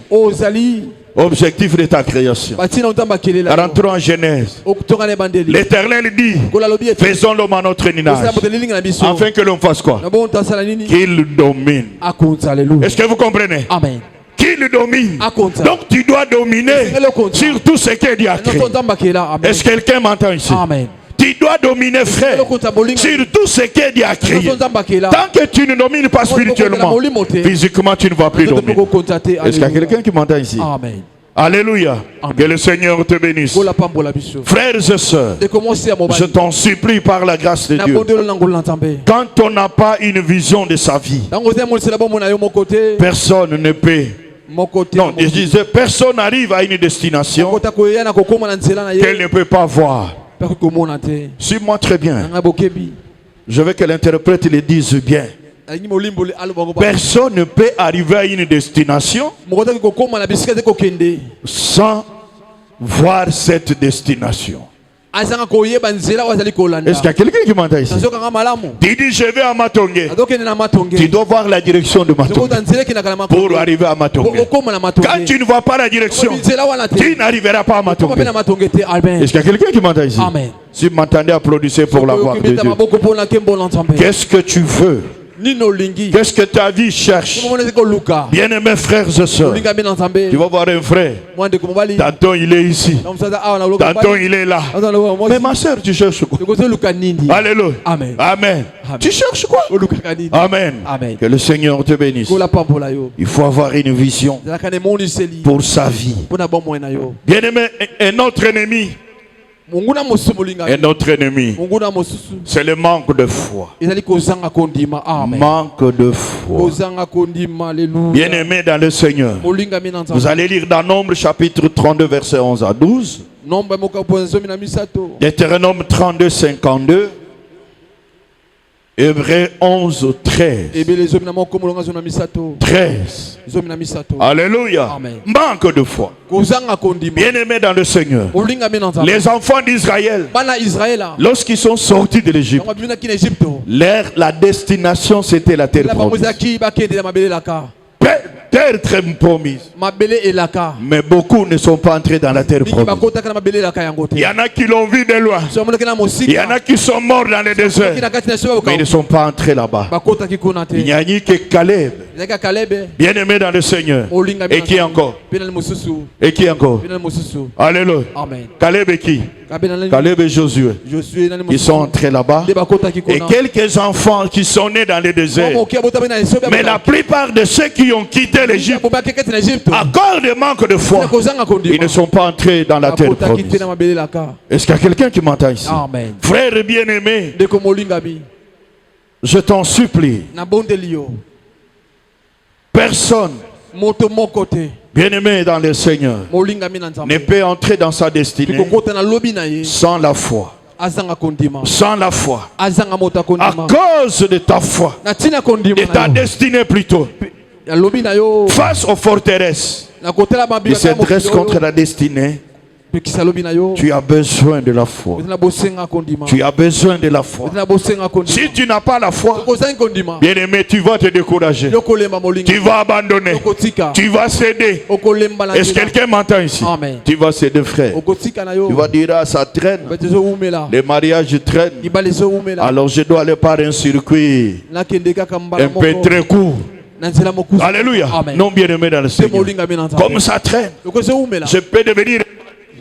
Objectif de ta création. Rentrons en Genèse. L'Éternel dit, faisons l'homme à notre image, afin que l'on fasse quoi? Qu'il domine. Est-ce que vous comprenez? Amen. Qu'il domine. Donc tu dois dominer sur tout ce que Dieu a créé. Est-ce que quelqu'un m'entend ici? Amen. Tu dois dominer, frère, sur tout ce que Dieu a créé. Tant que tu ne domines pas spirituellement, physiquement tu ne vas plus dominer. Est-ce qu'il y a quelqu'un qui m'entend ici? Amen. Alléluia. Amen. Que le Seigneur te bénisse. Frères et sœurs, je t'en supplie par la grâce de Dieu, quand on n'a pas une vision de sa vie, personne ne peut. Non, je disais, personne n'arrive à une destination qu'elle ne peut pas voir. Suis-moi très bien. Je veux que l'interprète le dise bien. Personne ne peut arriver à une destination sans voir cette destination. Est-ce qu'il y a quelqu'un qui m'entend ici? Tu dis je vais à Matongé. Tu dois voir la direction de Matongé pour arriver à Matongé. Quand tu ne vois pas la direction, tu n'arriveras pas à Matongé. Est-ce qu'il y a quelqu'un qui m'entend ici? Si vous m'entendez, applaudissez pour la gloire de Dieu. Qu'est-ce que tu veux? Qu'est-ce que ta vie cherche? Bien-aimés frères et sœurs, tu vas voir un frère, tantôt il est ici, tantôt il est là. Mais ma soeur, tu cherches quoi? Alléluia. Amen. Amen. Tu cherches quoi? Amen. Que le Seigneur te bénisse. Il faut avoir une vision pour sa vie. Bien-aimé, un autre ennemi, c'est le manque de foi. Manque de foi. Bien-aimé dans le Seigneur, vous allez lire dans Nombre chapitre 32 verset 11 à 12, Deutéronome 32 52, Hébreux 11 13. 13. Alléluia. Amen. Manque de foi. Bien-aimés dans le Seigneur, les enfants d'Israël, lorsqu'ils sont sortis de l'Égypte, la destination c'était la terre promise. Terre très promise. Mais beaucoup ne sont pas entrés dans la terre promise. Il y en a qui l'ont vu de loin. Il y en a qui sont morts dans le désert. Mais ils ne sont pas entrés là-bas. Il n'y a ni que Caleb, bien aimé dans le Seigneur. Et qui encore? Et qui encore? Alléluia. Caleb et qui? Caleb et Josué. Ils sont entrés là-bas. Et quelques enfants qui sont nés dans le désert. Mais la plupart de ceux qui ont quitté l'Égypte, à cause de manque de foi, ils ne sont pas entrés dans la terre promise. Est-ce qu'il y a quelqu'un qui m'entend ici? Amen. Frère bien-aimé, je t'en supplie, personne Bien-aimé dans le Seigneur ne peut entrer dans sa destinée sans la foi. Sans la foi. À cause de ta foi. De ta destinée plutôt. Face aux forteresses qui se dressent contre la destinée. Tu as besoin de la foi. Tu as besoin de la foi. Si tu n'as pas la foi, bien aimé, tu vas te décourager. Tu vas abandonner. Tu vas céder. Est-ce que quelqu'un m'entend ici? Tu vas céder, frère. Tu vas dire, ah, ça traîne. Les mariages traînent. Alors je dois aller par un circuit un peu très court. Alléluia. Non, bien aimé dans le Seigneur. Comme ça traîne, je peux devenir.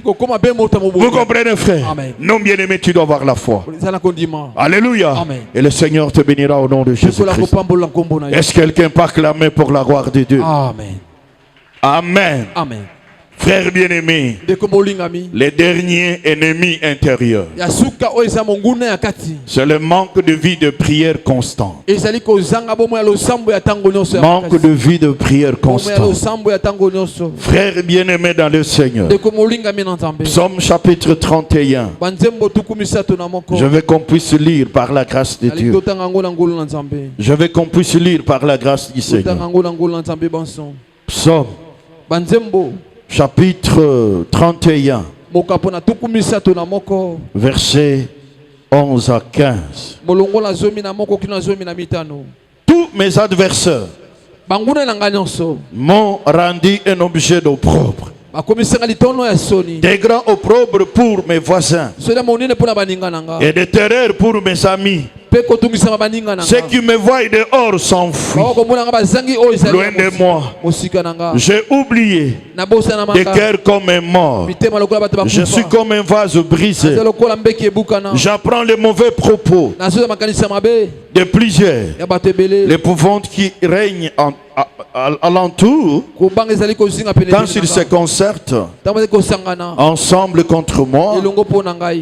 Vous comprenez, frère? Amen. Non, bien-aimé, tu dois avoir la foi. Alléluia. Amen. Et le Seigneur te bénira au nom de Jésus-Christ. Est-ce que quelqu'un peut acclamer pour la gloire de Dieu? Amen. Amen. Amen. Frères bien-aimés, les derniers ennemis intérieurs, c'est le manque de vie de prière constante. Manque de vie de prière constante. Frères bien-aimés dans le Seigneur, Psaume chapitre 31. Je veux qu'on puisse lire par la grâce de Dieu. Je veux qu'on puisse lire par la grâce du Seigneur. Psaume chapitre 31, versets 11 à 15. Tous mes adversaires m'ont rendu un objet d'opprobre. Des grands opprobres pour mes voisins et de terreur pour mes amis. Ceux qui me voient dehors s'enfuient loin de moi. J'ai oublié des cœurs comme un mort. Je suis comme un vase brisé. J'apprends les mauvais propos de plusieurs. L'épouvante qui règne alentour, quand ils se concertent ensemble contre moi,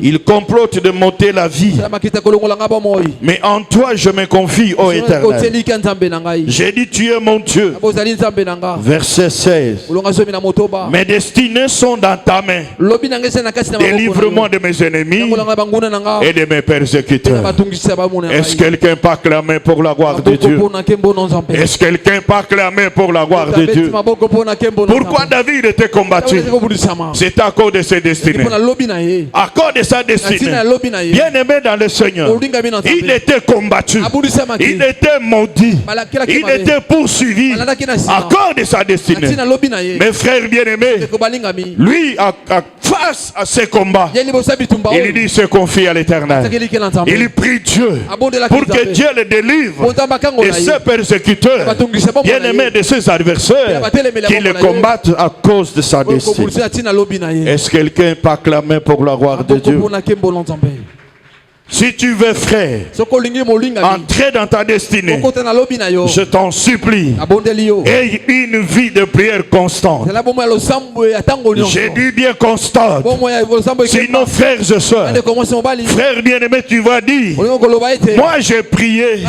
ils complotent de m'ôter la vie. Mais en toi je me confie, ô Éternel. J'ai dit, tu es mon Dieu. Verset 16. Mes destinées sont dans ta main. Délivre-moi de mes ennemis et de mes persécuteurs. Est-ce que quelqu'un peut acclamer pour la gloire de Dieu? Est-ce que quelqu'un peut acclamer pour la gloire de Dieu? Pourquoi David était combattu? C'est à cause de ses destinées. À cause de sa destinée. Bien aimé dans le Seigneur, il était combattu. Il était maudit. Il était poursuivi à cause de sa destinée. Mes frères bien-aimés, lui, face à ces combats, il dit se confie à l'Éternel. Il prie Dieu pour que Dieu le délivre de ses persécuteurs, bien-aimés de ses adversaires qui le combattent à cause de sa destinée. Est-ce que quelqu'un peut acclamer pour la gloire de Dieu? Si tu veux, frère, entrer dans ta destinée, je t'en supplie, aie une vie de prière constante. J'ai dit bien constante. Sinon, frères et soeurs, frère bien-aimé, tu vas dire, moi j'ai prié,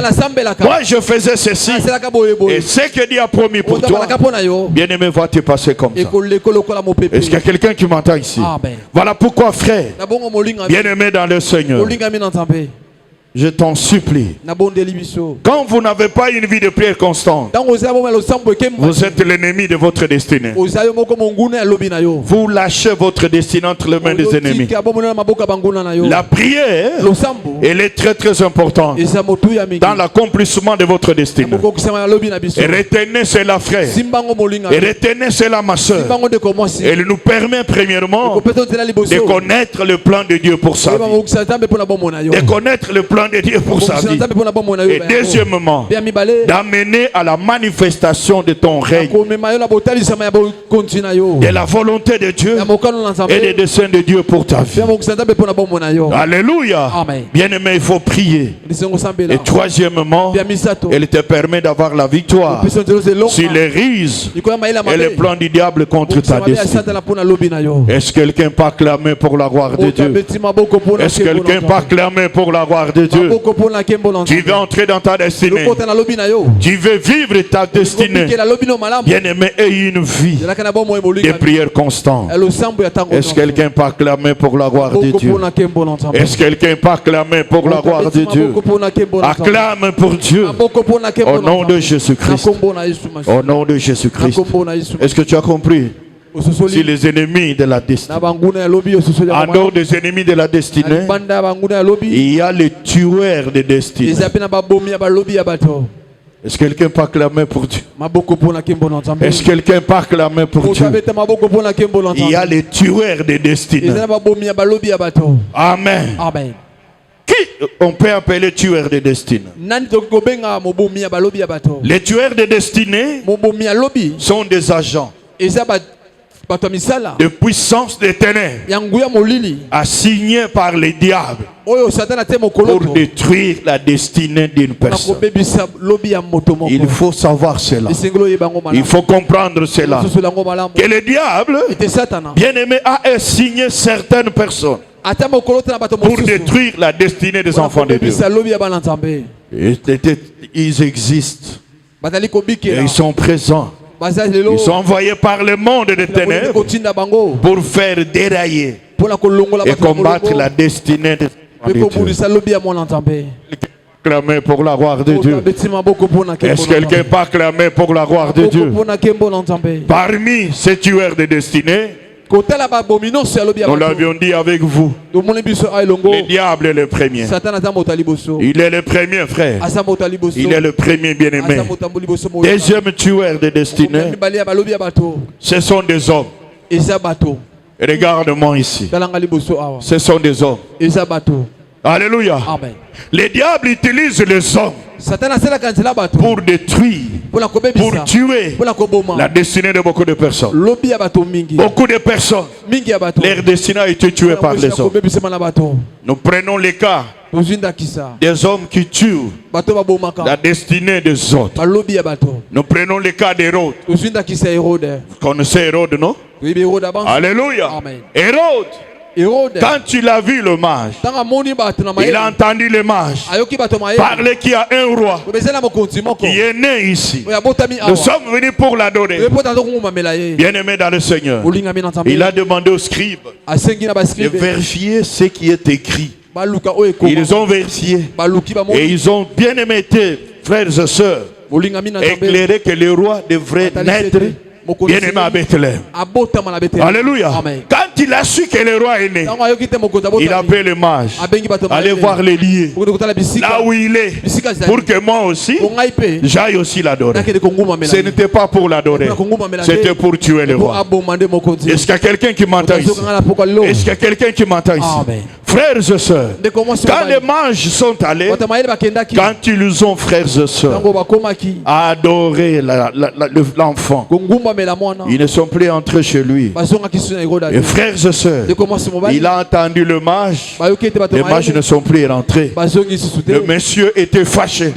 moi je faisais ceci, et ce que Dieu a promis pour toi, bien-aimé, va te passer comme ça. Est-ce qu'il y a quelqu'un qui m'entend ici? Voilà pourquoi, frère, bien-aimé dans le Seigneur, je t'en supplie, quand vous n'avez pas une vie de prière constante, vous êtes l'ennemi de votre destinée. Vous lâchez votre destinée entre les mains des ennemis. La prière, elle est très très importante dans l'accomplissement de votre destinée. Et retenez cela, frère. Et retenez cela, ma soeur. Elle nous permet premièrement de connaître le plan de Dieu pour sa vie. De connaître le plan de Dieu pour sa vie. Et deuxièmement, d'amener à la manifestation de ton règne, de la volonté de Dieu et des desseins de Dieu pour ta vie. Alléluia. Bien-aimé, il faut prier. Et troisièmement, elle te permet d'avoir la victoire sur les ruses et les plans du diable contre ta destinée. Est-ce que quelqu'un peut acclamer pour la gloire de Dieu? Est-ce que quelqu'un peut acclamer pour la gloire de Dieu? Dieu. Tu veux entrer dans ta destinée. Tu veux vivre ta destinée. Bien-aimé, aie une vie de prière constante. Est-ce que quelqu'un peut acclamer pour la gloire de Dieu? Est-ce que quelqu'un peut acclamer pour la gloire de Dieu? Acclame pour Dieu. Au nom de Jésus-Christ. Au nom de Jésus-Christ. Est-ce que tu as compris? Si les ennemis de la destinée, en dehors des ennemis de la destinée, il y a les tueurs de destinée. Est-ce que quelqu'un peut acclamer pour Dieu? Est-ce que quelqu'un peut acclamer pour Dieu? Il y a les tueurs de destinée. Amen. Amen. Qui on peut appeler tueurs de destinée? Les tueurs de destinée sont des agents de puissance des ténèbres assignés par les diables pour détruire la destinée d'une personne. Il faut savoir cela. Il faut comprendre cela. Que le diable, bien aimé, a assigné certaines personnes pour détruire la destinée des enfants de Dieu. Ils existent. Et ils sont présents. Ils sont envoyés par le monde des ténèbres pour faire dérailler et combattre la destinée des enfants de Dieu. Clamez pour la gloire de Dieu. Est-ce que quelqu'un peut clamer pour la gloire de Dieu? Parmi ces tueurs de destinée, nous l'avions dit avec vous, le diable est le premier. Il est le premier, frère. Il est le premier bien-aimé. Deuxième tueur de destinée, ce sont des hommes. Regarde-moi ici. Ce sont des hommes. Alléluia. Amen. Le diable utilise les hommes pour détruire, pour tuer la destinée de beaucoup de personnes. Beaucoup de personnes, leur destinée a été tuée par les hommes. Nous prenons les cas des hommes qui tuent la destinée des autres. Nous prenons le cas d'Hérode. Vous connaissez Hérode, non? Alléluia. Hérode, quand il a vu le mage, il a entendu le mage parler qu'il y a un roi qui est né ici. Nous sommes venus pour l'adorer. Bien-aimé dans le Seigneur, il a demandé aux scribes de vérifier ce qui est écrit. Ils ont vérifié et ils ont bien aimé été, frères et sœurs, éclairé que le roi devrait naître bien-aimé à Bethléem. Alléluia. Amen. Quand il a su que le roi est né, il appelle le mage. Allez voir les lieux là où il est, pour que moi aussi j'aille aussi l'adorer. Ce n'était pas pour l'adorer, c'était pour tuer le roi. Est-ce qu'il y a quelqu'un qui m'entend ici? Est-ce qu'il y a quelqu'un qui m'entend ici? Frères et sœurs, quand les mages sont allés, quand ils ont, frères et sœurs, adoré l'enfant, ils ne sont plus entrés chez lui. Et frères et sœurs, il a entendu le mage. Les mages ne sont plus rentrés. Le monsieur était fâché.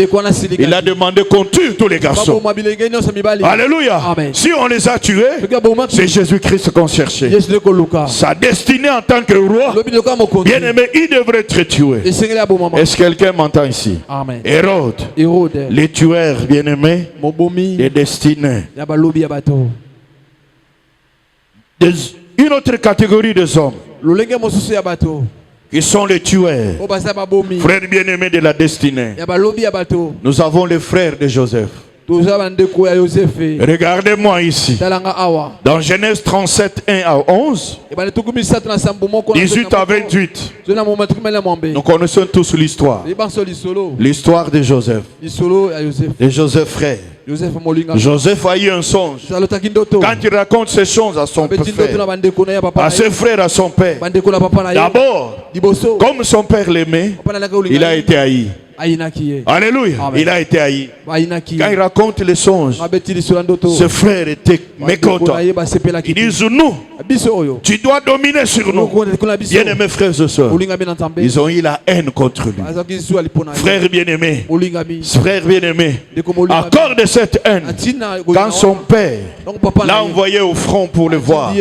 Il a demandé qu'on tue tous les garçons. Alléluia. Si on les a tués, c'est Jésus-Christ qu'on cherchait. Sa destinée en tant que roi, bien aimé, il devrait être tué. Est-ce que quelqu'un m'entend ici? Hérode, les tueurs bien aimés, les destinés. Une autre catégorie de hommes qui sont les tueurs, frères bien-aimés de la destinée. Nous avons les frères de Joseph. Regardez-moi ici. Dans Genèse 37, 1 à 11, 18 à 28, nous connaissons tous l'histoire. L'histoire de Joseph. De Joseph frère. Joseph a eu un songe. Quand il raconte ces choses à son frère, à ses frères, à son père, d'abord, comme son père l'aimait, il a été haï. Alléluia. Amen. Il a été haï. Quand il raconte les songes, ses frères étaient mécontents. Ils disent, nous, tu dois dominer sur nous. Bien-aimés frères et sœurs, ils ont eu la haine contre lui. Frères bien-aimés, à cause de cette haine, quand son père l'a envoyé au front pour le voir,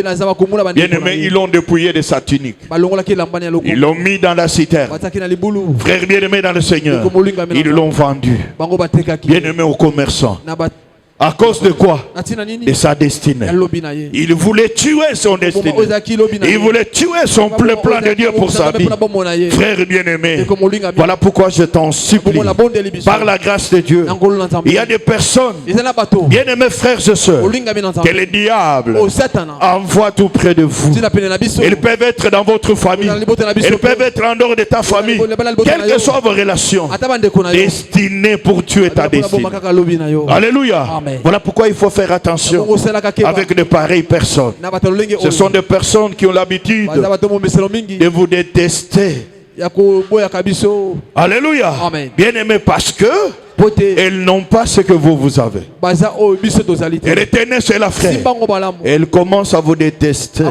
bien-aimés, ils l'ont dépouillé de sa tunique. Ils l'ont mis dans la citerne. Frères bien-aimés dans le Seigneur, ils l'ont vendu. Bien-aimés aux commerçants. À cause de quoi? De sa destinée. Il voulait tuer son destinée. Il voulait tuer son plan de Dieu pour sa vie. Frères bien-aimés, voilà pourquoi je t'en supplie, par la grâce de Dieu, il y a des personnes, bien-aimés frères et sœurs, que le diable envoie tout près de vous. Ils peuvent être dans votre famille. Ils peuvent être en dehors de ta famille. Quelles que soient vos relations, destinées pour tuer ta destinée. Alléluia. Voilà pourquoi il faut faire attention avec de pareilles personnes. Ce sont des personnes qui ont l'habitude de vous détester. Alléluia. Bien-aimés, parce que elles n'ont pas ce que vous avez. Et l'Éternel, c'est la frère. Elles commencent à vous détester.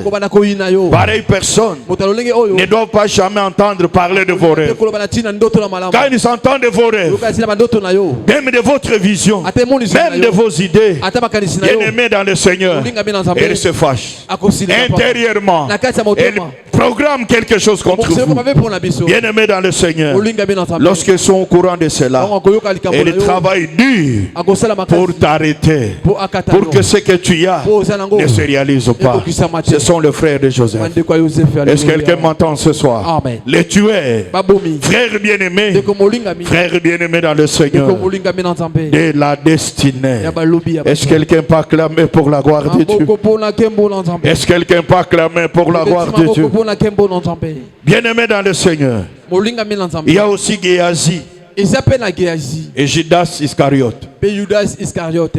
Pareilles personnes ne doivent pas jamais entendre parler de vos rêves. Quand ils entendent de vos rêves, même de votre vision, même de vos idées, bien-aimés dans le Seigneur, elles se fâchent. Intérieurement, elles programment quelque chose contre vous. Bien-aimés dans le Seigneur, lorsqu'ils sont au courant de cela, elles travaillent dur pour t'arrêter, pour que ce que tu as ne se réalise pas. Ce sont les frères de Joseph. Est-ce que quelqu'un m'entend ce soir? Amen. Les tueurs, frères bien-aimés, dans le Seigneur, de la destinée. Est-ce que quelqu'un peut acclamer pour la gloire de Dieu? Est-ce que quelqu'un peut acclamer pour la gloire de Dieu? Bien-aimés dans le Seigneur, il y a aussi Géasi et Judas Iscariote.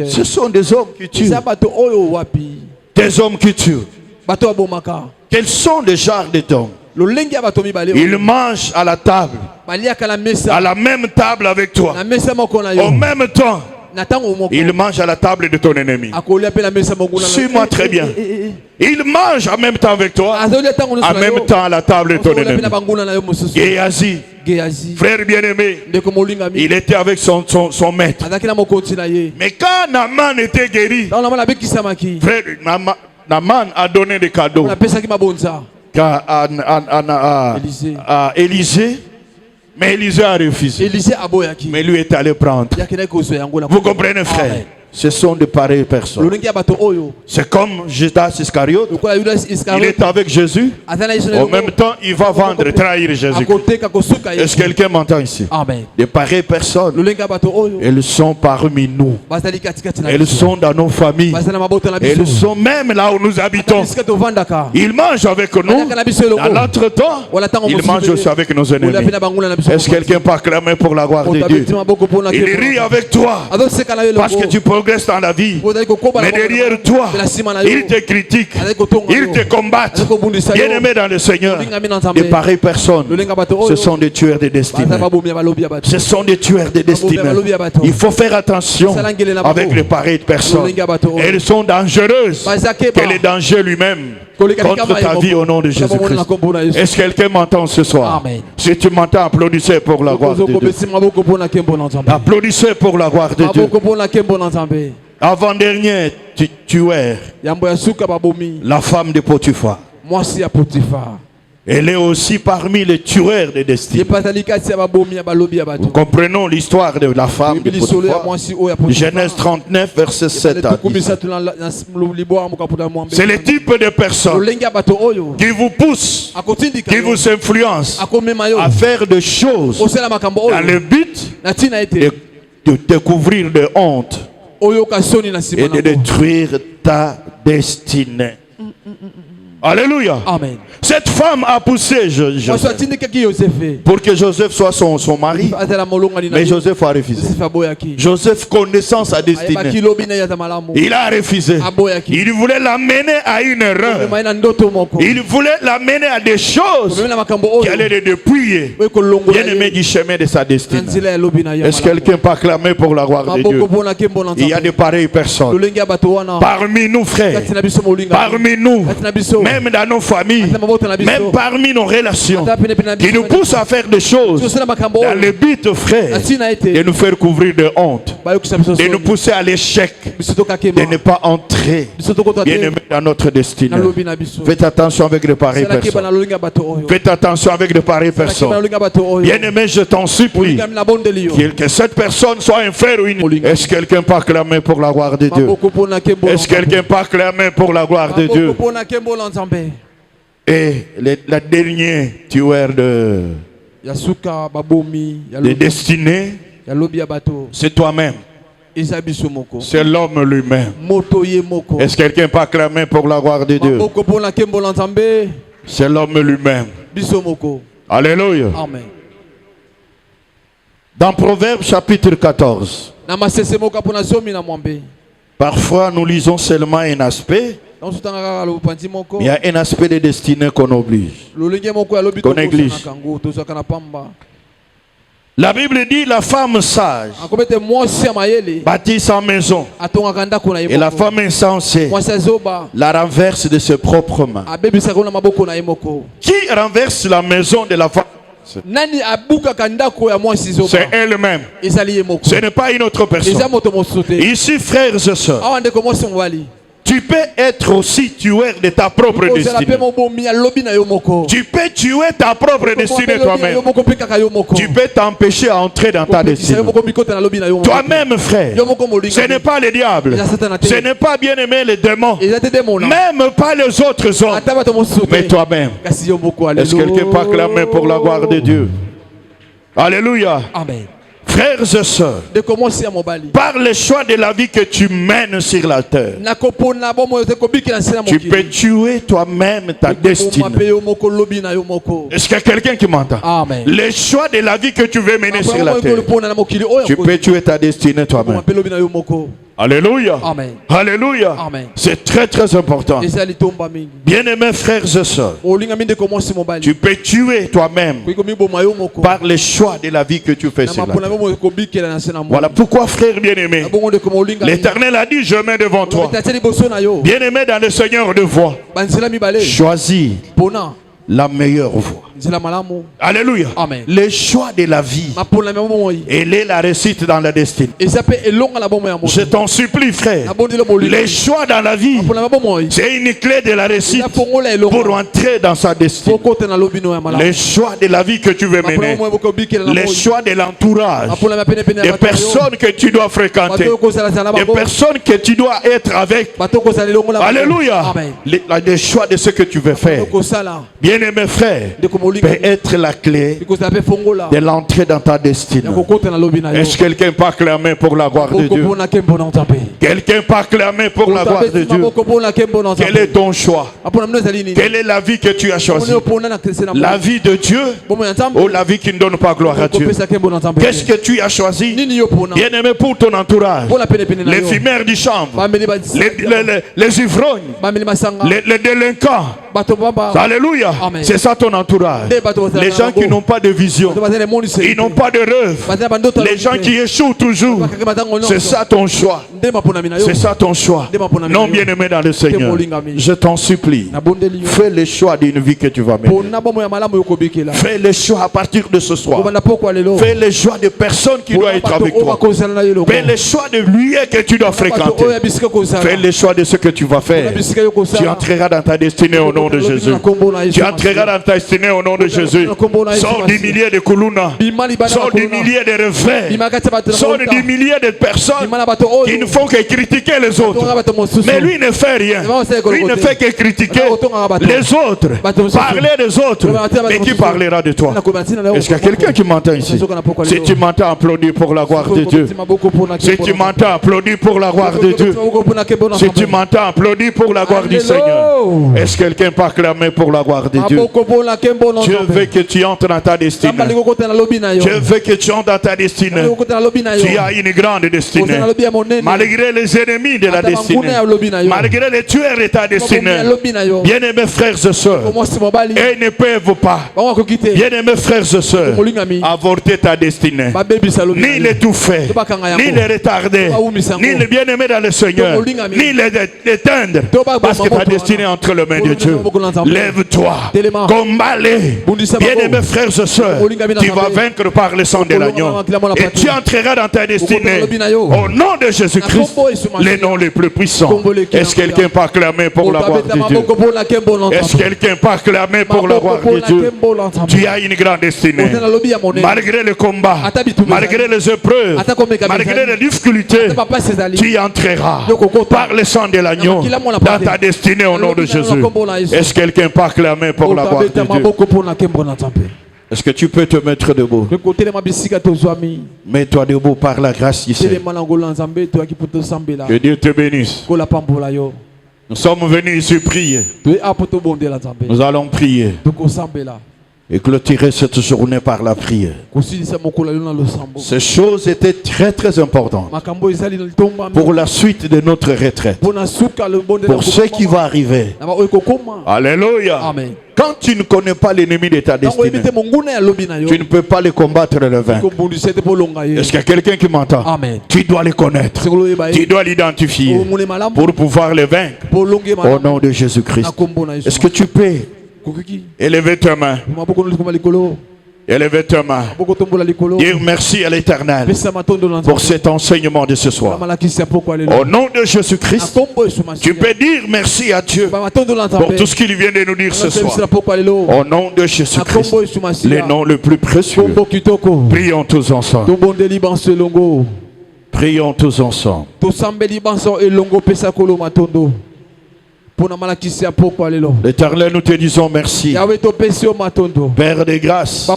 Ce sont des hommes qui tuent. Des hommes qui tuent. Quels sont les genres d'hommes? Ils mangent à la table, à la même table avec toi. Au même temps, il mange à la table de ton ennemi. Suis-moi très bien. Il mange en même temps avec toi, en même temps à la table de ton ennemi. Géasi, frère bien-aimé, il était avec son maître. Mais quand Naaman était guéri, frère, Naaman a donné des cadeaux à Élisée. Mais Élisée a refusé. Mais lui est allé prendre. Vous comprenez, frère? Amen. Ce sont de pareilles personnes. C'est comme Judas Iscariote. Il est avec Jésus. En même temps, il va vendre, trahir Jésus. Est-ce que quelqu'un m'entend ici? Amen. De pareilles personnes, elles sont parmi nous. Elles sont dans nos familles. Elles sont même là où nous habitons. Ils mangent avec nous. Dans l'entretemps, ils mangent aussi avec nos ennemis. Est-ce que quelqu'un peut acclamer pour la gloire de Dieu? Il rit avec toi parce que tu progresses dans la vie, mais derrière toi ils te critiquent, ils te combattent. Bien-aimés dans le Seigneur, de pareilles personnes, ce sont des tueurs de destinée. Ce sont des tueurs de destinée. Il faut faire attention avec les pareilles personnes. Elles sont dangereuses que le danger lui-même contre ta vie au nom de Jésus-Christ. Est-ce que quelqu'un m'entend ce soir? Amen. Si tu m'entends, applaudissez pour la gloire de Dieu. Applaudissez pour la gloire de Dieu. Avant-dernier tueur, la femme de Potiphar. Elle est aussi parmi les tueurs de destinée. Nous comprenons l'histoire de la femme de Potiphar. Genèse 39, verset 7 à 10. C'est le type de personne qui vous pousse, qui vous influence à faire des choses dans le but de te couvrir de honte et de détruire ta destinée. Alléluia. Amen. Cette femme a poussé Joseph pour que Joseph soit son mari. Mais Joseph a refusé. Joseph connaissant sa destinée, il a refusé. Il voulait l'amener à une erreur. Il voulait l'amener à des choses qui allaient le dépouiller, bien aimé du chemin de sa destinée. Est-ce que quelqu'un peut acclamer pour la gloire de Dieu? Il y a de pareilles personnes parmi nous, frères, parmi nous, même dans nos familles, même parmi nos relations, qui nous poussent à faire des choses dans le but, frère, de nous faire couvrir de honte, de nous pousser à l'échec, de ne pas entrer bien aimé dans notre destinée. Faites attention avec de pareilles personnes. Faites attention avec de pareilles personnes. Bien aimé, je t'en supplie que cette personne soit un frère ou une. Est-ce que quelqu'un peut acclamer pour la gloire de Dieu? Est-ce que quelqu'un peut acclamer pour la gloire de Dieu? Et la dernière tueur de destinée, c'est toi-même. C'est l'homme lui-même. Est-ce que quelqu'un peut acclamer pour la gloire de Dieu? C'est l'homme lui-même. Alléluia. Amen. Dans Proverbes chapitre 14, parfois nous lisons seulement un aspect. Il y a un aspect de destinée qu'on oblige, qu'on néglige. La Bible dit la femme sage bâtit sa maison et la femme insensée la renverse de ses propres mains. Qui renverse la maison de la femme? C'est elle-même. Ce n'est pas une autre personne. Ici, frères et sœurs, tu peux être aussi tueur de ta propre destinée. Tu peux tuer ta propre destinée toi-même. Tu peux t'empêcher à entrer dans ta destinée. Toi-même, frère, ce n'est pas le diable. Ce n'est pas bien aimé les démons. Même pas les autres hommes. Mais toi-même. Est-ce que quelqu'un peut acclamer pour la gloire de Dieu? Alléluia. Amen. Frères et sœurs, par le choix de la vie que tu mènes sur la terre, tu peux tuer toi-même ta destinée. Est-ce qu'il y a quelqu'un qui m'entend? Le choix de la vie que tu veux mener sur la terre, tu peux tuer ta destinée toi-même. Alléluia. Amen. Alléluia. C'est très très important. Bien-aimés frères et sœurs, tu peux tuer toi-même par le choix de la vie que tu fais sur la terre. Voilà pourquoi, frère bien-aimé, l'Éternel a dit: je mets devant toi, bien-aimé dans le Seigneur de voix, choisis la meilleure voie. Alléluia. Amen. Le choix de la vie, elle est la réussite dans la destinée. Je t'en supplie, frère, le choix dans la vie, c'est une clé de la réussite pour entrer dans sa destinée. Le choix de la vie que tu veux mener, le choix de l'entourage, des personnes que tu dois fréquenter, des personnes que tu dois être avec. Alléluia. Le choix de ce que tu veux faire, bien-aimé frère, peut être la clé de l'entrée dans ta destinée. Est-ce que quelqu'un peut acclamer pour la gloire de Dieu? Quelqu'un peut acclamer pour la gloire de Dieu? Quel est ton choix? Quelle est la vie que tu as choisie? La vie de Dieu ou la vie qui ne donne pas gloire à Dieu? Qu'est-ce que tu as choisi, bien-aimé, pour ton entourage? Les fumeurs du chambre, les ivrognes, les délinquants. Alléluia. C'est ça ton entourage. Les gens qui n'ont pas de vision, ils n'ont pas de rêve, les gens qui échouent toujours. C'est ça ton choix. C'est ça ton choix. Non, bien aimé dans le Seigneur, je t'en supplie, fais le choix d'une vie que tu vas mener. Fais le choix à partir de ce soir. Fais le choix de personnes qui doivent être avec toi. Fais le choix de lieux que tu dois fréquenter. Fais le choix de ce que tu vas faire. Tu entreras dans ta destinée au nom nom de Jésus. Tu entreras dans ta destinée au nom de Jésus. Sors du milieu de Kuluna. Sors du milieu de revers. Sors du milieu de personnes qui ne font que critiquer les autres. Mais lui ne fait rien. Lui ne fait que critiquer les autres. Parler des autres. Mais qui parlera de toi? Est-ce qu'il y a quelqu'un qui m'entend ici? Si tu m'entends, applaudis pour la gloire de Dieu. Si tu m'entends, applaudis pour la gloire de Dieu. Si tu m'entends, applaudis pour la gloire du Seigneur. Est-ce que quelqu'un peut acclamer pour la gloire de Dieu? Dieu veut que tu entres dans ta destinée. Dieu veut que tu entres dans ta destinée. Tu as une grande destinée. Malgré les ennemis de la destinée. Malgré les tueurs de ta destinée. Bien-aimés frères et sœurs, ils ne peuvent pas, bien-aimés frères et sœurs, avorter ta destinée. Ni l'étouffer, ni les retarder, ni les bien-aimés dans le Seigneur, ni les éteindre. Parce que ta destinée est entre les mains de Dieu. Lève-toi, combat-les. Bien-aimés frères et sœurs, tu vas vaincre par le sang de l'agneau. Et tu entreras dans ta destinée. Au nom de Jésus-Christ, les noms les plus puissants. Est-ce que quelqu'un peut acclamer pour la gloire de Dieu? Est-ce que quelqu'un peut acclamer pour la gloire de Dieu? Tu as une grande destinée. Malgré le combat, malgré les épreuves, malgré les difficultés, tu y entreras par le sang de l'agneau dans ta destinée au nom de Jésus. Est-ce que quelqu'un peut acclamer pour la gloire de Dieu? Est-ce que tu peux te mettre debout? Mets-toi debout par la grâce du Seigneur. Que Dieu te bénisse. Nous sommes venus ici prier. Nous allons prier et clôturer cette journée par la prière. Ces choses étaient très très importantes pour la suite de notre retraite, pour ce qui va arriver. Alléluia. Amen. Quand tu ne connais pas l'ennemi de ta destinée, tu ne peux pas le combattre et le vaincre. Est-ce qu'il y a quelqu'un qui m'entend? Tu dois le connaître. Tu dois l'identifier pour pouvoir le vaincre. Au nom de Jésus-Christ. Est-ce que tu peux élever ta main? Élevez ta main. Dire merci à l'Éternel pour cet enseignement de ce soir. Au nom de Jésus-Christ, tu peux dire merci à Dieu pour tout ce qu'il vient de nous dire ce soir. Au nom de Jésus-Christ, les noms les plus précieux. Prions tous ensemble. Prions tous ensemble. L'Éternel, nous te disons merci. Père de grâce,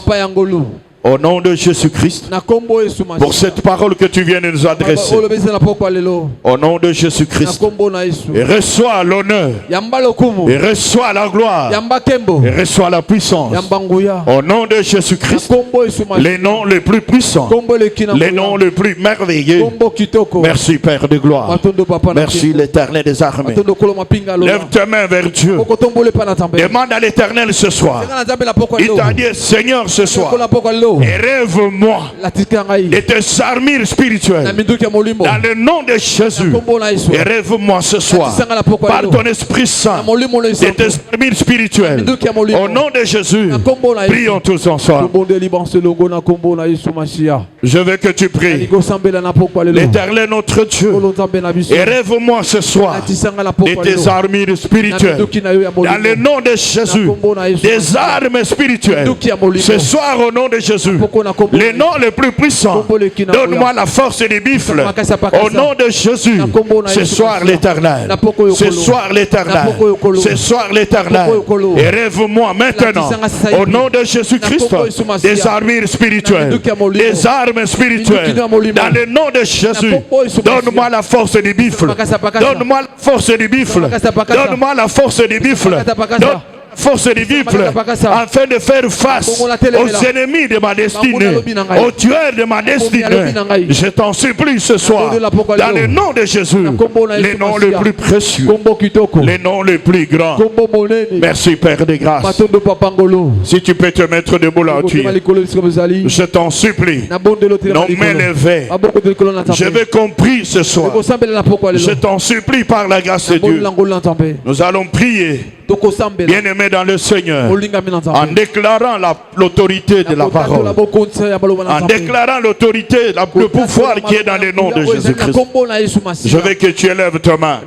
au nom de Jésus-Christ, pour cette parole que tu viens de nous adresser. Au nom de Jésus-Christ, et reçois l'honneur, et reçois la gloire, et reçois la puissance. Au nom de Jésus-Christ, les noms les plus puissants, les noms les plus merveilleux. Merci Père de gloire. Merci l'Éternel des armées. Lève tes mains vers Dieu. Demande à l'Éternel ce soir. Il t'a dit, Seigneur, ce soir, et rêve-moi de tes armures spirituelles dans le nom de Jésus. Et rêve-moi ce soir par ton Esprit Saint de tes armures spirituelles. Au nom de Jésus, prions tous ensemble. Je veux que tu pries. L'Éternel notre Dieu, et rêve-moi ce soir de tes armures spirituelles dans le nom de Jésus, des armes spirituelles. Ce soir au nom de Jésus, les noms les plus puissants, donne-moi la force des bifles. Au nom de Jésus, ce soir l'Éternel, ce soir l'Éternel, ce soir l'Éternel, et rêve-moi maintenant au nom de Jésus-Christ des armures spirituelles, des armes spirituelles dans le nom de Jésus. Donne-moi la force des bifles, donne-moi la force des bifles, donne-moi la force des bifles, force des bifles afin de faire face aux ennemis de ma destinée, aux tueurs de ma destinée. Je t'en supplie ce soir, dans le nom de Jésus, les noms les plus précieux, les noms les plus grands. Merci Père de grâce. Si tu peux te mettre debout là où tu es, je t'en supplie, non m'élever. Je vais compris ce soir. Je t'en supplie par la grâce de Dieu. Nous allons prier, bien-aimés dans le Seigneur, en déclarant l'autorité de la parole, en déclarant l'autorité, le pouvoir qui est dans le nom de Jésus-Christ. Je veux que tu élèves ta main.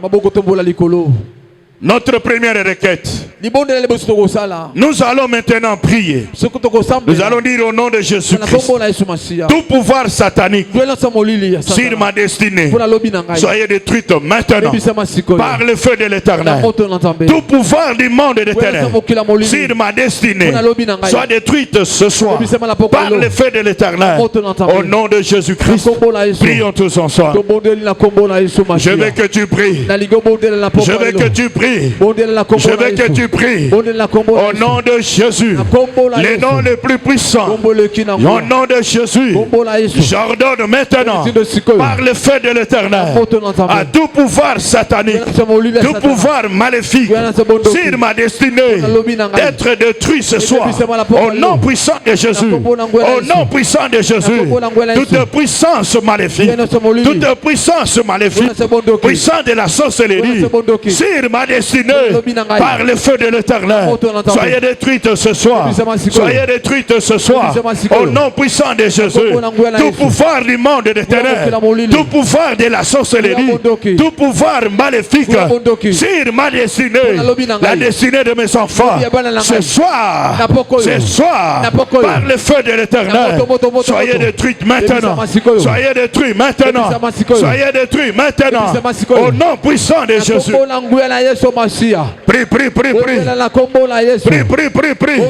Notre première requête. Nous allons maintenant prier. Nous allons dire au nom de Jésus-Christ, tout pouvoir satanique sur ma destinée, soyez détruite maintenant par le feu de l'Éternel. Tout pouvoir du monde de l'Éternel sur ma destinée, soit détruite ce soir par le feu de l'Éternel. Au nom de Jésus-Christ, prions tous ensemble. Je veux que tu pries. Je veux que tu pries. Je veux que tu pries au nom de Jésus, les noms les plus puissants. Au nom de Jésus, j'ordonne maintenant par le feu de l'Éternel à tout pouvoir satanique, tout pouvoir maléfique sur ma destinée d'être détruit ce soir. Au nom puissant de Jésus, au nom puissant de Jésus, toute puissance maléfique, toute puissance maléfique, puissance de la sorcellerie sur ma destinée par le feu de l'Éternel, soyez détruite ce soir. Soyez détruite ce soir. Au nom puissant de Jésus, tout pouvoir du monde de l'Éternel, tout pouvoir de la sorcellerie, tout pouvoir maléfique sur ma destinée, la destinée de mes enfants, ce soir, par le feu de l'Éternel, soyez détruite maintenant. Soyez détruite maintenant. Soyez détruite maintenant. Au nom puissant de Jésus. Prie, prie, prie, prie. Prie, prie, prie, prie.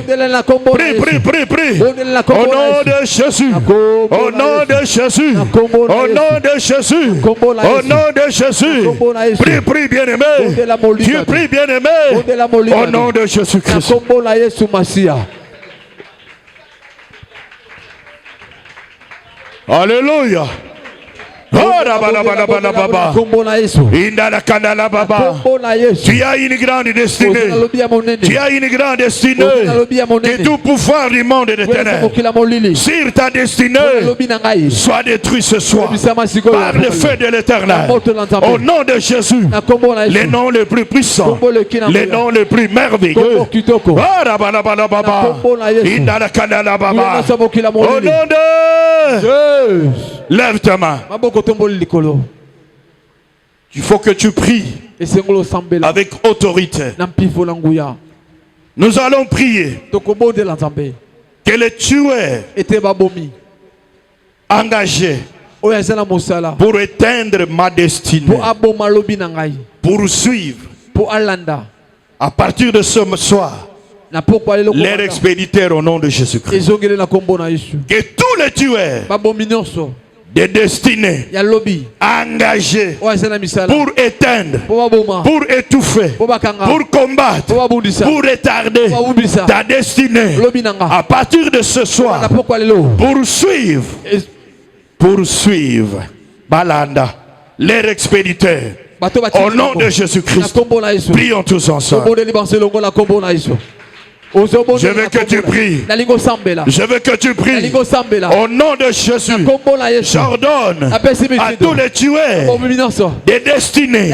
Prie, prie, prie, prie. Au nom de Jésus. Au nom de Jésus. Au nom de Jésus. Au nom de Jésus. Prie, prie, bien-aimé. Tu prie, bien-aimé. Au nom de Jésus-Christ. Alléluia. Tu as une grande destinée. Tu as une grande destinée. Que tout pouvoir du monde est éternel sur ta destinée soit détruit ce soir par le feu de l'Éternel. Au nom de Jésus, les noms les plus puissants, les noms les plus merveilleux. Au nom de... Lève ta main. Il faut que tu pries avec autorité. Nous allons prier que les tueurs engagés pour éteindre ma destinée, pour suivre à partir de ce soir leur expéditeur au nom de Jésus-Christ. Que tous les tueurs des destinées engagées pour éteindre, pour étouffer, pour combattre, pour retarder ta destinée à partir de ce soir, poursuivre Balanda, leur expéditeur, au nom de Jésus-Christ. Prions tous ensemble. Je veux que tu pries. Je veux que tu pries. Au nom de Jésus, j'ordonne à tous les tueurs des destinées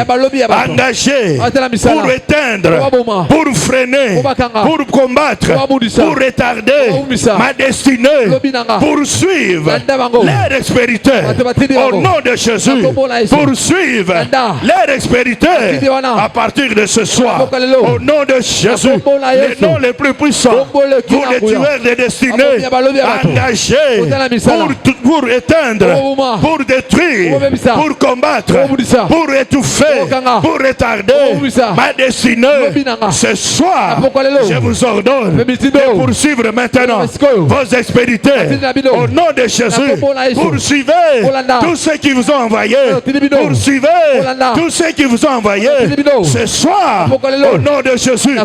engagés pour éteindre, pour freiner, pour combattre, pour retarder ma destinée, pour suivre leur expéditeur. Au nom de Jésus, poursuivre leur expéditeur à partir de ce soir. Au nom de Jésus, les noms les plus puissants pour les tueurs des destinées engagés pour éteindre, pour détruire, pour combattre, pour étouffer, pour retarder ma destinée. Ce soir, je vous ordonne de poursuivre maintenant vos expéditeurs. Au nom de Jésus, poursuivez tous ceux qui vous ont envoyé. Poursuivez tous ceux qui vous ont envoyé. Ce soir, au nom de Jésus.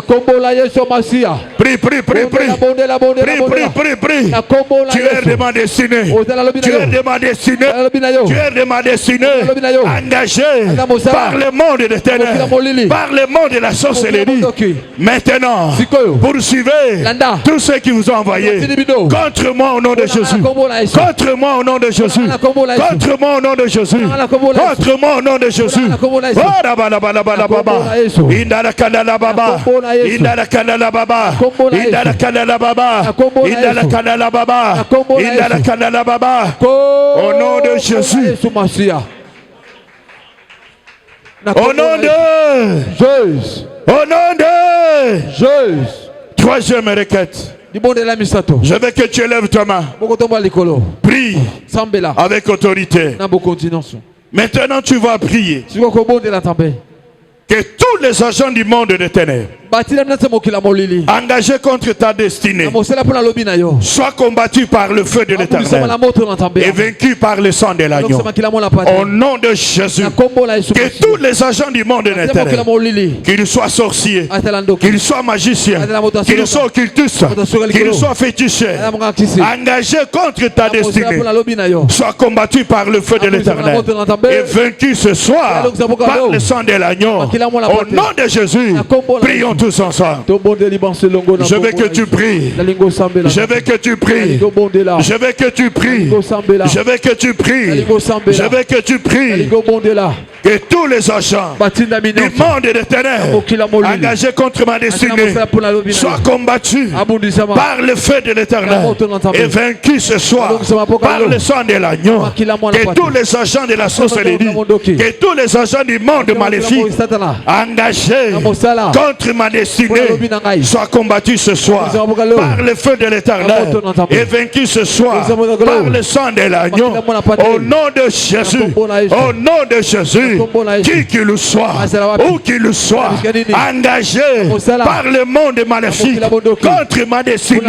Prie, prie, prie, prie. Prie, prie, prie. Tu es de ma destinée. Tu es de ma destinée. Tu es de ma destinée. Engagé par le monde de ténèbres, par le monde de la sorcellerie. Maintenant, poursuivez tous ceux qui vous ont envoyé contre moi au nom de Jésus. Contre moi au nom de Jésus. Contre moi au nom de Jésus. Contre moi au nom de Jésus. Indala kandala baba. Indala kandala baba. Indala kandala baba. Indala kandala baba. Indala kandala baba. Au nom de Jésus. Au nom de Jésus. Au nom de Jésus. Troisième requête. Je veux que tu élèves ta main. Prie avec autorité. Maintenant tu vas prier que tous les agents du monde de ténèbres engagés contre ta destinée soient combattus par le feu de l'Éternel et vaincus par le sang de l'agneau. Au nom de Jésus, que tous les agents du monde de ténèbres, qu'ils soient sorciers, qu'ils soient magiciens, qu'ils soient occultistes, qu'ils soient féticheurs, engagés contre ta destinée, soient combattus par le feu de l'Éternel et vaincus ce soir par le sang de l'agneau. Au nom de Jésus, prions tous ensemble. Je veux que tu pries. Je veux que tu pries. Je veux que tu pries. Je veux que tu pries. Je veux que tu pries. Que tous les agents du monde des ténèbres engagés contre ma destinée soient combattus par le feu de l'Éternel et vaincus ce soir par le sang de l'agneau. Que tous les agents de la sorcellerie, que tous les agents du monde maléfique engagés contre ma destinée soient combattus ce soir par le feu de l'Éternel et vaincus ce soir par le sang de l'agneau. Au nom de Jésus, au nom de Jésus, qui qu'il soit, où qu'il soit, engagé par le monde maléfique contre ma destinée,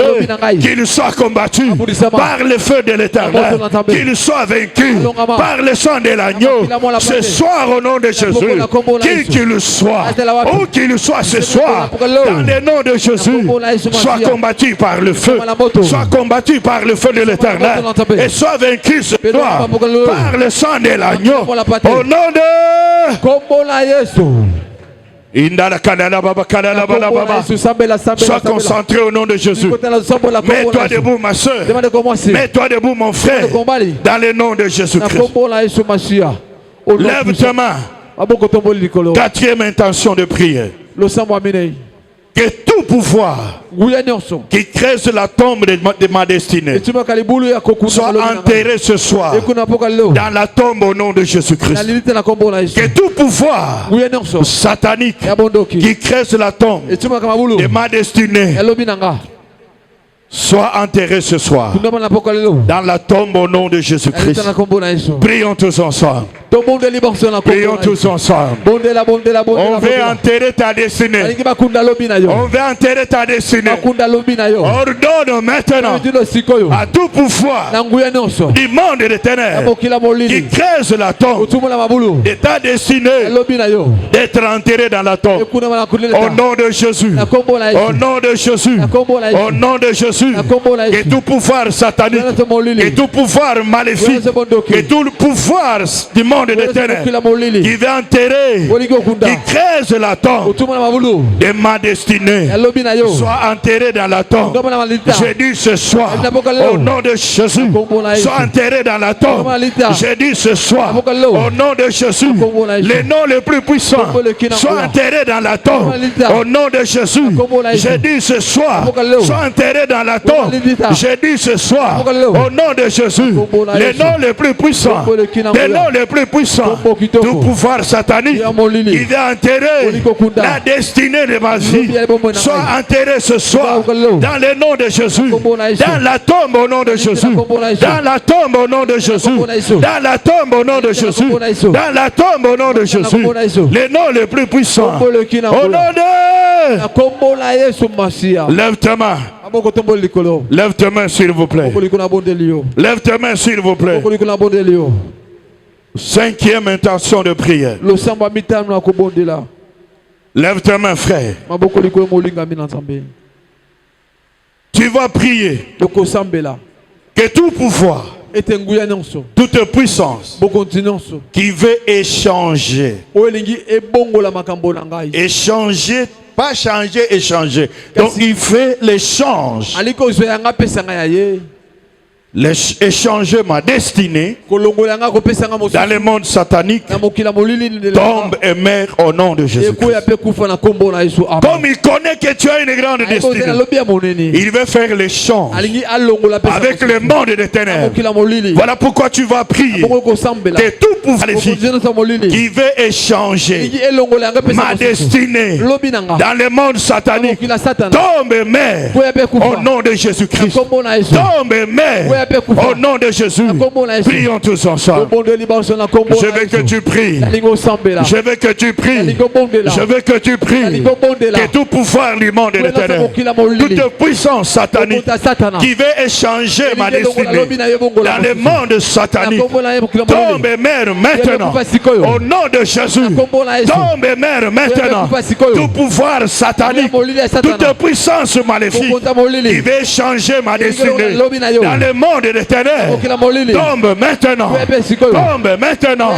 qu'il soit combattu par le feu de l'Éternel, qu'il soit vaincu par le sang de l'agneau. Ce soir, au nom de Jésus, qui qu'il soit, où qu'il soit ce soir, dans le nom de Jésus, soit combattu par le feu, soit combattu par le feu de l'Éternel et soit vaincu ce soir par le sang de l'agneau. Au nom de sois concentré au nom de Jésus. Mets-toi debout ma soeur. Mets-toi debout mon frère. Dans le nom de Jésus-Christ. Lève ta main. Quatrième intention de prière. Que tout pouvoir qui creuse la tombe de ma destinée soit enterré ce soir dans la tombe au nom de Jésus-Christ. Que tout pouvoir satanique qui creuse la tombe de ma destinée soit enterré ce soir dans la tombe au nom de Jésus-Christ. Prions tous ensemble. Prions tous ensemble. On veut enterrer ta destinée. On veut enterrer ta destinée. Ordonne maintenant à tout pouvoir du monde des ténèbres qui creuse la tombe de ta destinée d'être enterré dans la tombe. Au nom de Jésus. Au nom de Jésus. Au nom de Jésus. Que tout pouvoir satanique, que tout pouvoir maléfique, que tout le pouvoir du monde des ténèbres qui veut enterrer, qui creuse la tombe de ma destinée soit enterré dans la tombe. J'ai dit ce soir, au nom de Jésus, soit enterré dans la tombe. J'ai dit ce soir, au nom de Jésus, les noms les plus puissants soit enterré dans la tombe. Au nom de Jésus, j'ai dit ce soir, soit enterré dans la tombe. J'ai dit ce soir, au nom de Jésus, les noms les plus puissants, les noms les plus puissants du pouvoir satanique qui vient enterrer la destinée de ma vie, soit enterré ce soir dans le nom de Jésus, dans la tombe au nom de Jésus, dans la tombe au nom de Jésus, dans la tombe au nom de Jésus, dans la tombe au nom de Jésus, les noms les plus puissants, au nom de... Lève ta main. Lève ta main s'il vous plaît. Lève ta main s'il vous plaît. Cinquième intention de prière. Lève ta main frère. Tu vas prier que tout pouvoir, toute puissance qui veut échanger, pas changer, échanger. Donc il fait l'échange échanger ma destinée dans le monde satanique, tombe et meurt au nom de Jésus. Comme il connaît que tu as une grande destinée, il veut faire l'échange avec le monde des ténèbres. Voilà pourquoi tu vas prier que tout pouvoir qui veut échanger ma destinée dans le monde satanique tombe et meurt au nom de Jésus-Christ. Tombe et meurt au nom de Jésus. Prions tous ensemble. Je veux que tu pries. Je veux que tu pries. Je veux que tu pries. Que tout pouvoir du monde et des ténèbres, toute puissance satanique qui veut échanger ma destinée dans le monde satanique tombe et meurt maintenant au nom de Jésus. Tombe et meurt maintenant. Tout pouvoir satanique, toute puissance maléfique qui veut échanger ma destinée dans le monde des ténèbres tombe maintenant. Tombe maintenant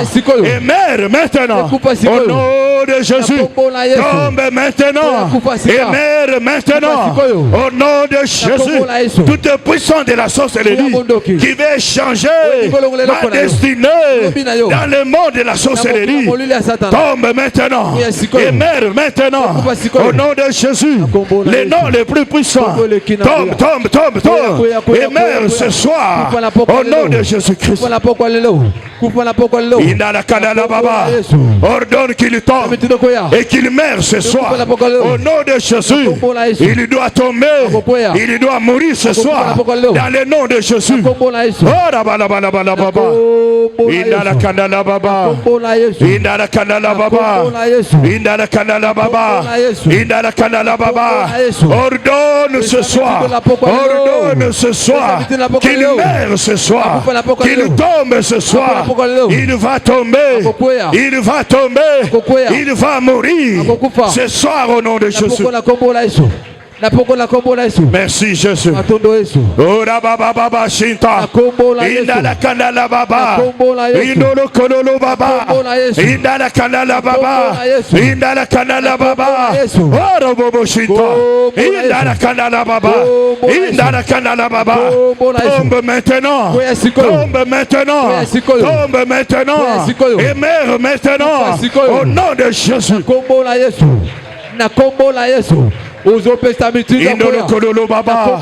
et meurt maintenant au nom de Jésus. Tombe maintenant et meurt maintenant au nom de Jésus. Toute puissance de la sorcellerie qui veut changer ma destinée dans le monde de la sorcellerie tombe maintenant et meurt maintenant au nom de Jésus. Les noms les plus puissants tombe et meurt ce soir au nom de Jésus-Christ. Ordonne qu'il tombe et qu'il meurt ce soir au nom de Jésus. Il doit tomber, il doit mourir ce soir dans le nom de Jésus. Ordonne ce soir, ordonne ce soir qu'il meurt ce soir, qu'il tombe ce soir. Il va tomber, il va tomber, il va mourir ce soir au nom de Jésus. Merci Jésus. Ora baba baba shinta. Inda la kanala baba. Indolo kololo baba. Inda la kanala baba. Inda la kanala baba. Ora bobo shinta. Inda la kanala baba. Inda la kanala baba. Tombe maintenant. Tombe maintenant. Tombe maintenant. Et meurt maintenant. Au nom de Jésus. Na kombo la Yesu. Uzope stamiti. Indolo kololo baba.